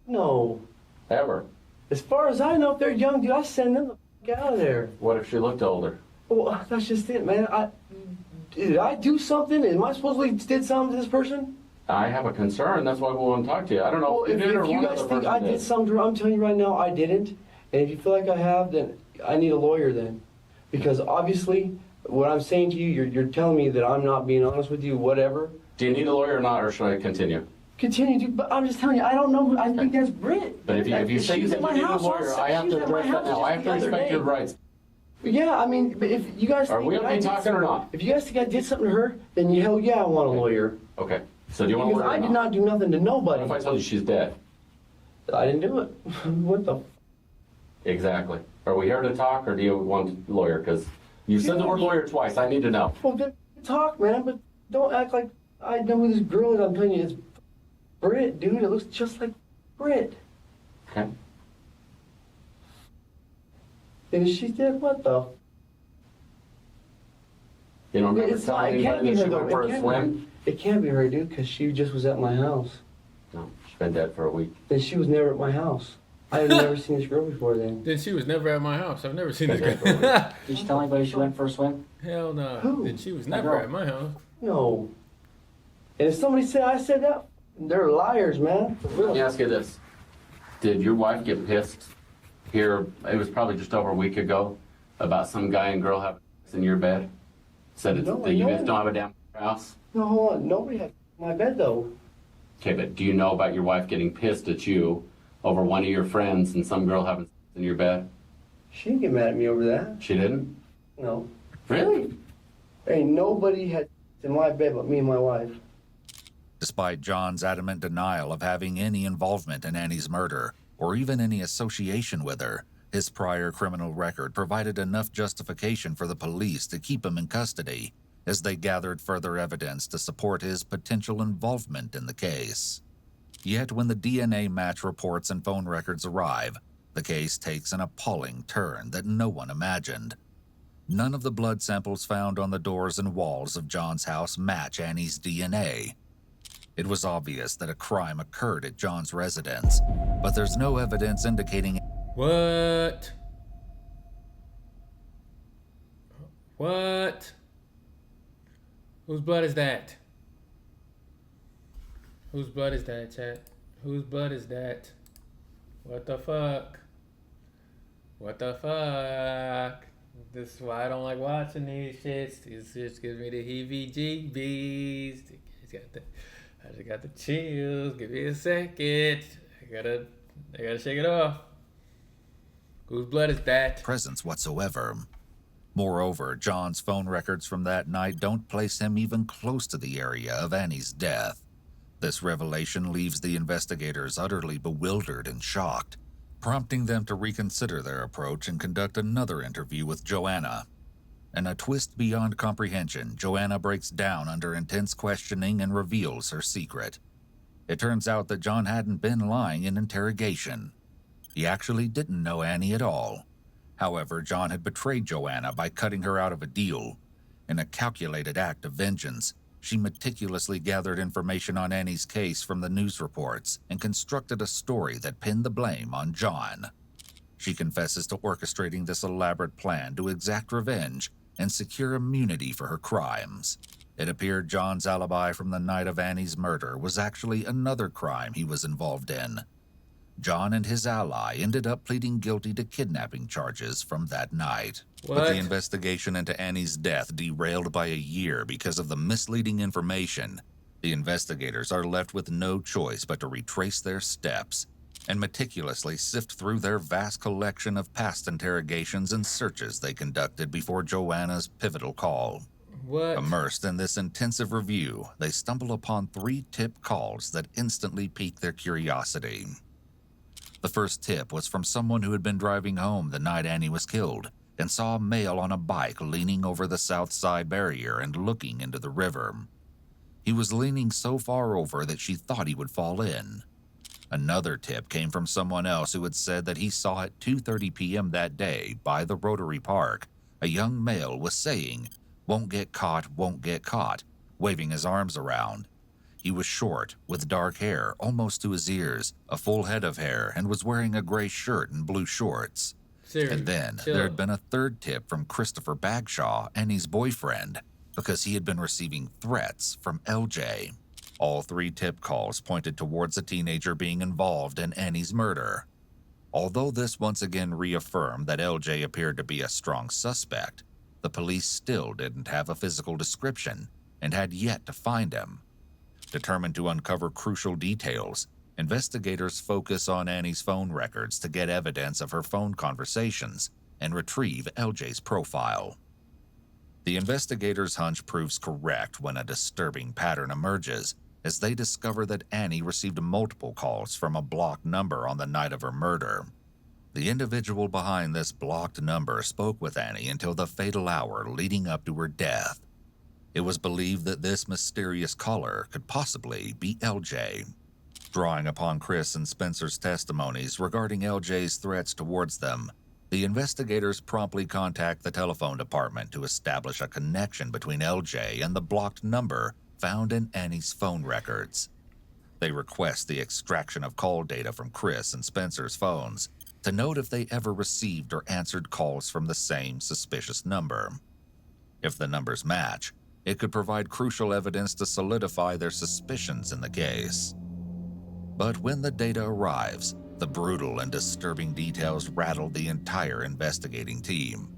[SPEAKER 15] No.
[SPEAKER 14] Ever?
[SPEAKER 15] As far as I know, if they're young, dude, I send them the f out of there.
[SPEAKER 14] What if she looked older?
[SPEAKER 15] Well, that's just it, man. Did I do something? Am I supposedly did something to this person?
[SPEAKER 14] I have a concern. That's why we want to talk to you. I don't know
[SPEAKER 15] Well,
[SPEAKER 14] if you did or
[SPEAKER 15] if you
[SPEAKER 14] one
[SPEAKER 15] guys
[SPEAKER 14] other
[SPEAKER 15] think
[SPEAKER 14] person
[SPEAKER 15] I did something, to her, I'm telling you right now, I didn't. And if you feel like I have, then I need a lawyer then. Because obviously, what I'm saying to you, you're telling me that I'm not being honest with you, whatever.
[SPEAKER 14] Do you need a lawyer or not, or should I continue?
[SPEAKER 15] Continue, dude, but I'm just telling you, I don't know. I think that's Britt.
[SPEAKER 14] But if you say you
[SPEAKER 15] She's at
[SPEAKER 14] need
[SPEAKER 15] my
[SPEAKER 14] a
[SPEAKER 15] house.
[SPEAKER 14] lawyer, I have to address that now. I have to respect your rights.
[SPEAKER 15] Yeah, I mean, but if you guys
[SPEAKER 14] Are
[SPEAKER 15] think
[SPEAKER 14] we
[SPEAKER 15] that I
[SPEAKER 14] okay
[SPEAKER 15] did
[SPEAKER 14] talking or
[SPEAKER 15] something-
[SPEAKER 14] not?
[SPEAKER 15] If you guys think I did something to her, then hell yeah, I want a lawyer.
[SPEAKER 14] Okay. So do you want a
[SPEAKER 15] Because
[SPEAKER 14] lawyer or
[SPEAKER 15] I did not do nothing to nobody.
[SPEAKER 14] What if I told you she's dead?
[SPEAKER 15] I didn't do it. What the?
[SPEAKER 14] Exactly. Are we here to talk, or do you want a lawyer? Because you said the word lawyer twice. I need to know.
[SPEAKER 15] Well, then talk, man, but don't act like I know who this girl is. I'm telling you, it's Britt, dude. It looks just like Britt.
[SPEAKER 14] Okay.
[SPEAKER 15] And if she's dead, what the?
[SPEAKER 14] You don't remember
[SPEAKER 15] It's not,
[SPEAKER 14] telling
[SPEAKER 15] it can't
[SPEAKER 14] anybody
[SPEAKER 15] be
[SPEAKER 14] that
[SPEAKER 15] her,
[SPEAKER 14] she
[SPEAKER 15] though.
[SPEAKER 14] went for a swim?
[SPEAKER 15] It can't be her, dude, because she just was at my house.
[SPEAKER 14] No, she's been dead for a week.
[SPEAKER 15] Then she was never at my house. I had never seen this girl before then.
[SPEAKER 1] Then she was never at my house. I've never seen this girl.
[SPEAKER 10] Did she tell anybody she went for a swim?
[SPEAKER 1] Hell no.
[SPEAKER 15] Who?
[SPEAKER 1] Then she was
[SPEAKER 10] That
[SPEAKER 1] never
[SPEAKER 10] girl.
[SPEAKER 1] at my house.
[SPEAKER 15] No. And if somebody said I said that, they're liars, man. For real.
[SPEAKER 14] Let me ask you this. Did your wife get pissed here, it was probably just over a week ago, about some guy and girl having sex in your bed? Said it's,
[SPEAKER 15] No,
[SPEAKER 14] that you guys
[SPEAKER 15] no.
[SPEAKER 14] don't have a damn house?
[SPEAKER 15] No, hold on. Nobody had my bed, though.
[SPEAKER 14] Okay, but do you know about your wife getting pissed at you over one of your friends and some girl having sex in your bed?
[SPEAKER 15] She didn't get mad at me over that.
[SPEAKER 14] She didn't?
[SPEAKER 15] No.
[SPEAKER 14] Really?
[SPEAKER 15] Ain't nobody had in my bed but me and my wife.
[SPEAKER 8] Despite John's adamant denial of having any involvement in Annie's murder, or even any association with her, his prior criminal record provided enough justification for the police to keep him in custody as they gathered further evidence to support his potential involvement in the case. Yet when the DNA match reports and phone records arrive, the case takes an appalling turn that no one imagined. None of the blood samples found on the doors and walls of John's house match Annie's DNA. It was obvious that a crime occurred at John's residence, but there's no evidence indicating...
[SPEAKER 1] What? What? Whose blood is that? Whose blood is that, chat? Whose blood is that? What the fuck? What the fuck? This is why I don't like watching these shits. These shits give me the heebie-jeebies. I just got the chills. Give me a second. I gotta shake it off. Whose blood is that?
[SPEAKER 8] ...presence whatsoever. Moreover, John's phone records from that night don't place him even close to the area of Annie's death. This revelation leaves the investigators utterly bewildered and shocked, prompting them to reconsider their approach and conduct another interview with Joanna. In a twist beyond comprehension, Joanna breaks down under intense questioning and reveals her secret. It turns out that John hadn't been lying in interrogation. He actually didn't know Annie at all. However, John had betrayed Joanna by cutting her out of a deal. In a calculated act of vengeance, she meticulously gathered information on Annie's case from the news reports and constructed a story that pinned the blame on John. She confesses to orchestrating this elaborate plan to exact revenge and secure immunity for her crimes. It appeared John's alibi from the night of Annie's murder was actually another crime he was involved in. John and his ally ended up pleading guilty to kidnapping charges from that night.
[SPEAKER 1] What?
[SPEAKER 8] But the investigation into Annie's death derailed by a year because of the misleading information. The investigators are left with no choice but to retrace their steps and meticulously sift through their vast collection of past interrogations and searches they conducted before Joanna's pivotal call.
[SPEAKER 1] What?
[SPEAKER 8] Immersed in this intensive review, they stumble upon 3 tip calls that instantly pique their curiosity. The first tip was from someone who had been driving home the night Annie was killed and saw a male on a bike leaning over the south side barrier and looking into the river. He was leaning so far over that she thought he would fall in. Another tip came from someone else who had said that he saw at 2:30 p.m. that day by the Rotary Park, a young male was saying, "Won't get caught, won't get caught," waving his arms around. He was short, with dark hair almost to his ears, a full head of hair, and was wearing a gray shirt and blue shorts.
[SPEAKER 1] Siri,
[SPEAKER 8] And then
[SPEAKER 1] chill.
[SPEAKER 8] there had been a third tip from Christopher Bagshaw, Annie's boyfriend, because he had been receiving threats from LJ. All 3 tip calls pointed towards a teenager being involved in Annie's murder. Although this once again reaffirmed that LJ appeared to be a strong suspect, the police still didn't have a physical description and had yet to find him. Determined to uncover crucial details, investigators focus on Annie's phone records to get evidence of her phone conversations and retrieve LJ's profile. The investigators' hunch proves correct when a disturbing pattern emerges, as they discover that Annie received multiple calls from a blocked number on the night of her murder. The individual behind this blocked number spoke with Annie until the fatal hour leading up to her death. It was believed that this mysterious caller could possibly be LJ. Drawing upon Chris and Spencer's testimonies regarding LJ's threats towards them, the investigators promptly contact the telephone department to establish a connection between LJ and the blocked number found in Annie's phone records. They request the extraction of call data from Chris and Spencer's phones to note if they ever received or answered calls from the same suspicious number. If the numbers match, it could provide crucial evidence to solidify their suspicions in the case. But when the data arrives, the brutal and disturbing details rattle the entire investigating team.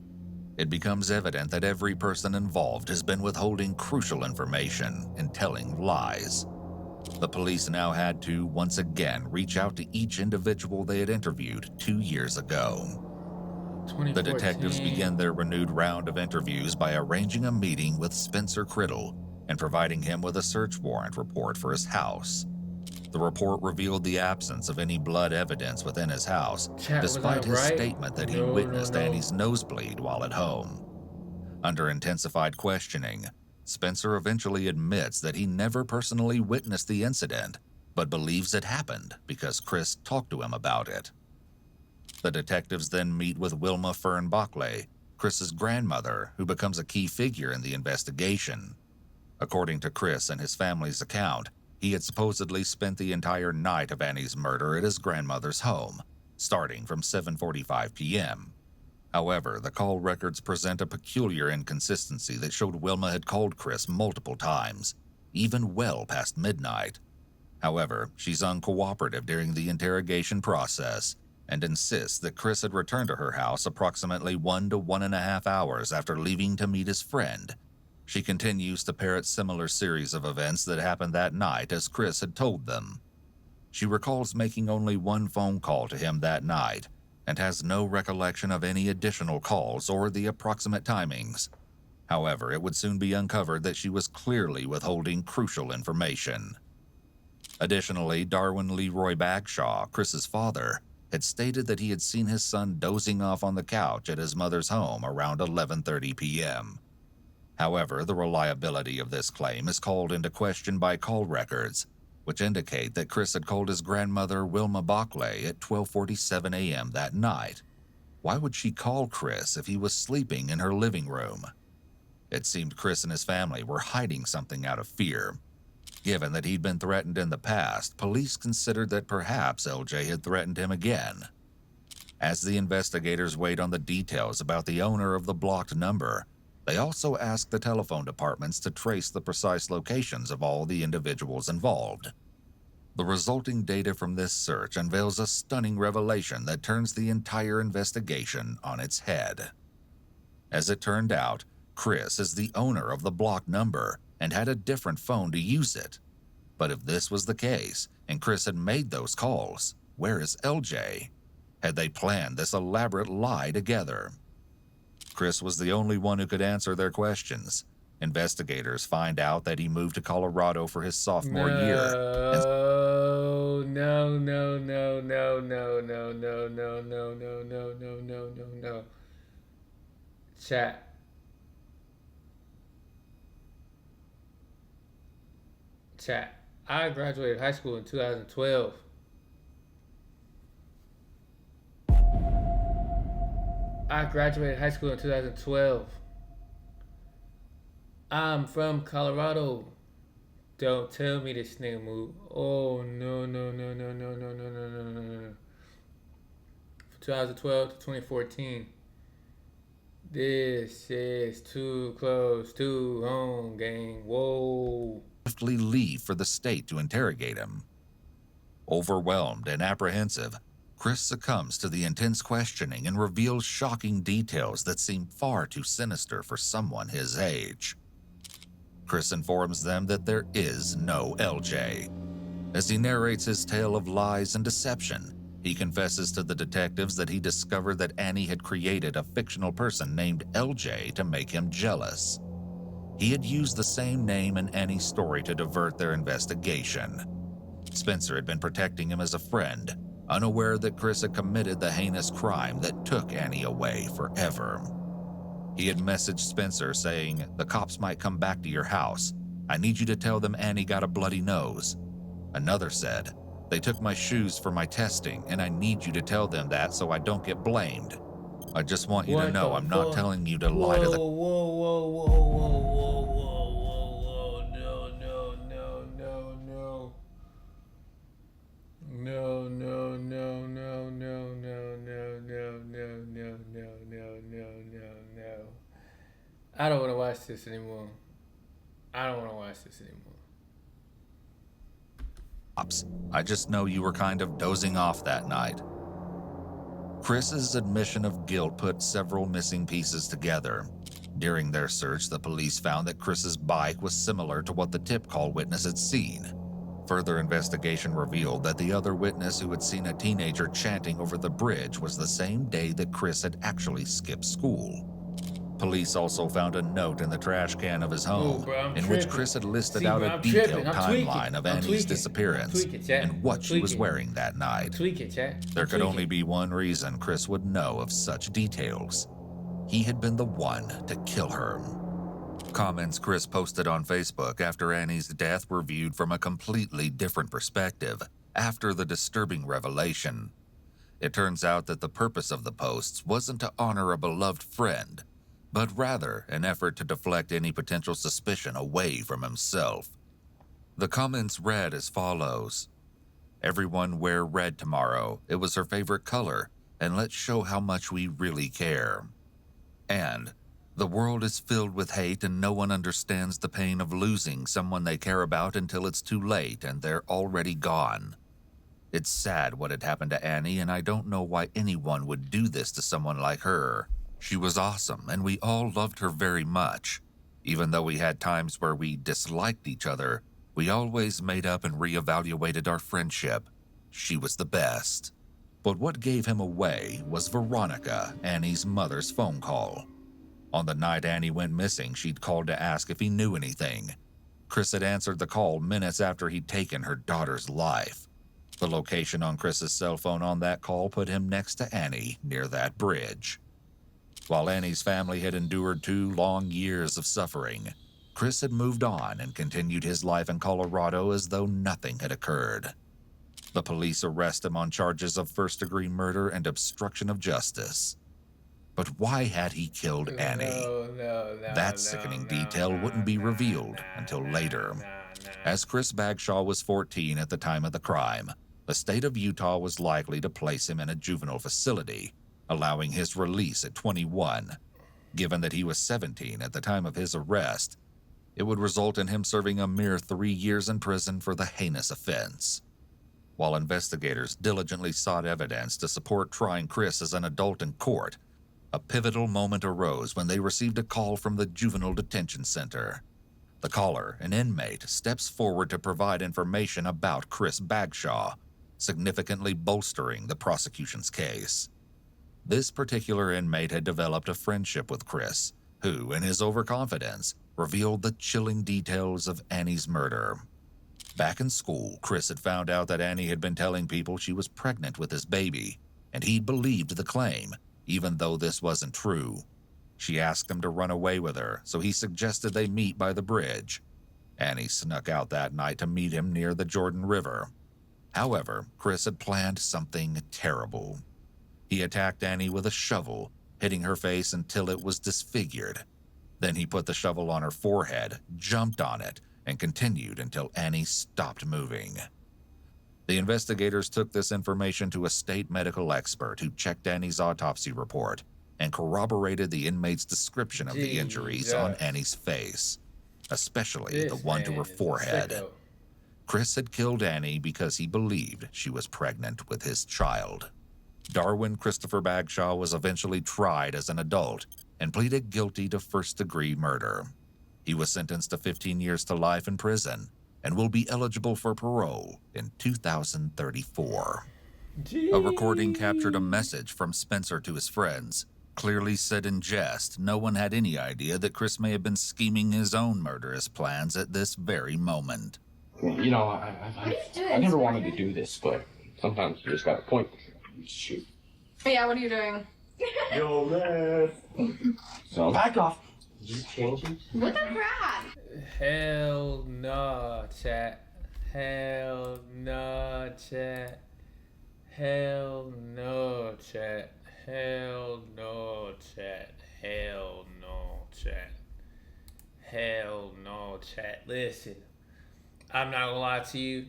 [SPEAKER 8] It becomes evident that every person involved has been withholding crucial information and telling lies. The police now had to, once again, reach out to each individual they had interviewed 2 years ago. The detectives began their renewed round of interviews by arranging a meeting with Spencer Criddle and providing him with a search warrant report for his house. The report revealed the absence of any blood evidence within his house, despite his statement that he witnessed Annie's nosebleed while at home. Under intensified questioning, Spencer eventually admits that he never personally witnessed the incident, but believes it happened because Chris talked to him about it. The detectives then meet with Wilma Fern Bockley, Chris's grandmother, who becomes a key figure in the investigation. According to Chris and his family's account, he had supposedly spent the entire night of Annie's murder at his grandmother's home, starting from 7:45 p.m. However, the call records present a peculiar inconsistency that showed Wilma had called Chris multiple times, even well past midnight. However, she's uncooperative during the interrogation process and insists that Chris had returned to her house approximately 1 to 1.5 hours after leaving to meet his friend. She continues to parrot similar series of events that happened that night as Chris had told them. She recalls making only one phone call to him that night and has no recollection of any additional calls or the approximate timings. However, it would soon be uncovered that she was clearly withholding crucial information. Additionally, Darwin Leroy Bagshaw, Chris's father, had stated that he had seen his son dozing off on the couch at his mother's home around 11:30 p.m. However, the reliability of this claim is called into question by call records, which indicate that Chris had called his grandmother Wilma Bockley at 12:47 a.m. that night. Why would she call Chris if he was sleeping in her living room? It seemed Chris and his family were hiding something out of fear. Given that he'd been threatened in the past, police considered that perhaps LJ had threatened him again. As the investigators weighed on the details about the owner of the blocked number, they also asked the telephone departments to trace the precise locations of all the individuals involved. The resulting data from this search unveils a stunning revelation that turns the entire investigation on its head. As it turned out, Chris is the owner of the blocked number and had a different phone to use it. But if this was the case, and Chris had made those calls, where is LJ? Had they planned this elaborate lie together? Chris was the only one who could answer their questions. Investigators find out that he moved to Colorado for his sophomore year.
[SPEAKER 1] No. Chat. I graduated high school in 2012. I'm from Colorado. Don't tell me this nigga moved. Oh, no. 2012 to 2014. This is too close to home, gang. Whoa.
[SPEAKER 8] Swiftly leave for the state to interrogate him. Overwhelmed and apprehensive, Chris succumbs to the intense questioning and reveals shocking details that seem far too sinister for someone his age. Chris informs them that there is no LJ. As he narrates his tale of lies and deception, he confesses to the detectives that he discovered that Annie had created a fictional person named LJ to make him jealous. He had used the same name in Annie's story to divert their investigation. Spencer had been protecting him as a friend, unaware that Chris had committed the heinous crime that took Annie away forever. He had messaged Spencer saying, "The cops might come back to your house. I need you to tell them Annie got a bloody nose." Another said, "They took my shoes for my testing, and I need you to tell them that so I don't get blamed. I just want you to know I'm not telling you to lie to the..."
[SPEAKER 1] No. I don't want to watch this anymore.
[SPEAKER 8] I just know you were kind of dozing off that night. Chris's admission of guilt put several missing pieces together. During their search, the police found that Chris's bike was similar to what the tip call witness had seen. Further investigation revealed that the other witness who had seen a teenager chanting over the bridge was the same day that Chris had actually skipped school. Police also found a note in the trash can of his home in which Chris had listed out a detailed timeline of Annie's disappearance and what she was wearing that night. There could only be one reason Chris would know of such details. He had been the one to kill her. Comments Chris posted on Facebook after Annie's death were viewed from a completely different perspective after the disturbing revelation. It turns out that the purpose of the posts wasn't to honor a beloved friend, but rather an effort to deflect any potential suspicion away from himself. The comments read as follows: "Everyone wear red tomorrow. It was her favorite color, and let's show how much we really care." And, "The world is filled with hate and no one understands the pain of losing someone they care about until it's too late and they're already gone. It's sad what had happened to Annie, and I don't know why anyone would do this to someone like her. She was awesome, and we all loved her very much. Even though we had times where we disliked each other, we always made up and reevaluated our friendship. She was the best." But what gave him away was Veronica, Annie's mother's phone call. On the night Annie went missing, she'd called to ask if he knew anything. Chris had answered the call minutes after he'd taken her daughter's life. The location on Chris's cell phone on that call put him next to Annie near that bridge. While Annie's family had endured 2 long years of suffering, Chris had moved on and continued his life in Colorado as though nothing had occurred. The police arrest him on charges of first-degree murder and obstruction of justice. But why had he killed Annie? That sickening detail wouldn't be revealed until later. As Chris Bagshaw was 14 at the time of the crime, the state of Utah was likely to place him in a juvenile facility, allowing his release at 21. Given that he was 17 at the time of his arrest, it would result in him serving a mere 3 years in prison for the heinous offense. While investigators diligently sought evidence to support trying Chris as an adult in court, a pivotal moment arose when they received a call from the Juvenile Detention Center. The caller, an inmate, steps forward to provide information about Chris Bagshaw, significantly bolstering the prosecution's case. This particular inmate had developed a friendship with Chris, who, in his overconfidence, revealed the chilling details of Annie's murder. Back in school, Chris had found out that Annie had been telling people she was pregnant with his baby, and he believed the claim, even though this wasn't true. She asked him to run away with her, so he suggested they meet by the bridge. Annie snuck out that night to meet him near the Jordan River. However, Chris had planned something terrible. He attacked Annie with a shovel, hitting her face until it was disfigured. Then he put the shovel on her forehead, jumped on it, and continued until Annie stopped moving. The investigators took this information to a state medical expert who checked Annie's autopsy report and corroborated the inmate's description of the injuries on Annie's face, especially the one to her forehead. Chris had killed Annie because he believed she was pregnant with his child. Darwin Christopher Bagshaw was eventually tried as an adult and pleaded guilty to first-degree murder. He was sentenced to 15 years to life in prison and will be eligible for parole in 2034. A recording captured a message from Spencer to his friends, clearly said in jest no one had any idea that Chris may have been scheming his own murderous plans at this very moment.
[SPEAKER 16] You know, I never wanted to do this, but sometimes you just got a point. Shoot.
[SPEAKER 17] Yeah, what are you doing?
[SPEAKER 16] Yo, man. So back off. You changing?
[SPEAKER 17] What the crap?
[SPEAKER 1] Hell no, chat. Hell no, chat. Hell no, chat. Hell no, chat. Hell no, chat. Hell no, chat. Listen, I'm not gonna lie to you.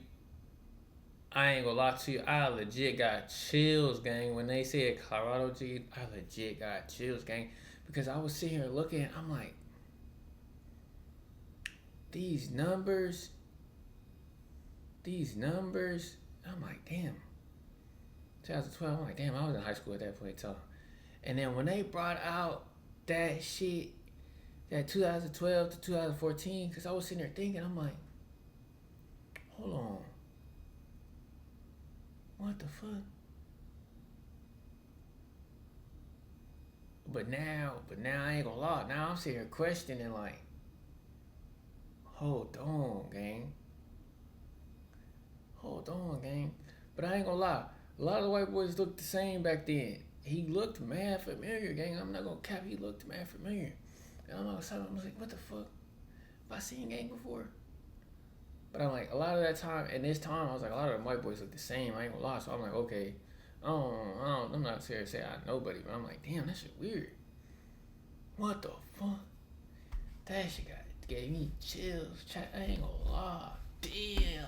[SPEAKER 1] I ain't gonna lie to you. I legit got chills, gang. When they said Colorado, G, I legit got chills, gang. Because I was sitting here looking, I'm like, these numbers, I'm like, damn. 2012, I'm like, damn, I was in high school at that point in time. And then when they brought out that shit, that 2012 to 2014, because I was sitting there thinking, I'm like, hold on. What the fuck? But now I ain't gonna lie. Now I'm sitting here questioning, like, hold on, gang. Hold on, gang. But I ain't gonna lie. A lot of the white boys looked the same back then. He looked mad familiar, gang. I'm not gonna cap. He looked mad familiar. And I'm outside. I was like, what the fuck? Have I seen gang before? But I'm like, a lot of that time, and this time, I was like, a lot of the white boys look the same. I ain't gonna lie. So I'm like, okay. I'm not serious to say I know nobody, but I'm like, damn, that shit weird. What the fuck? That shit gave me chills. Chat, I ain't gonna lie. Damn.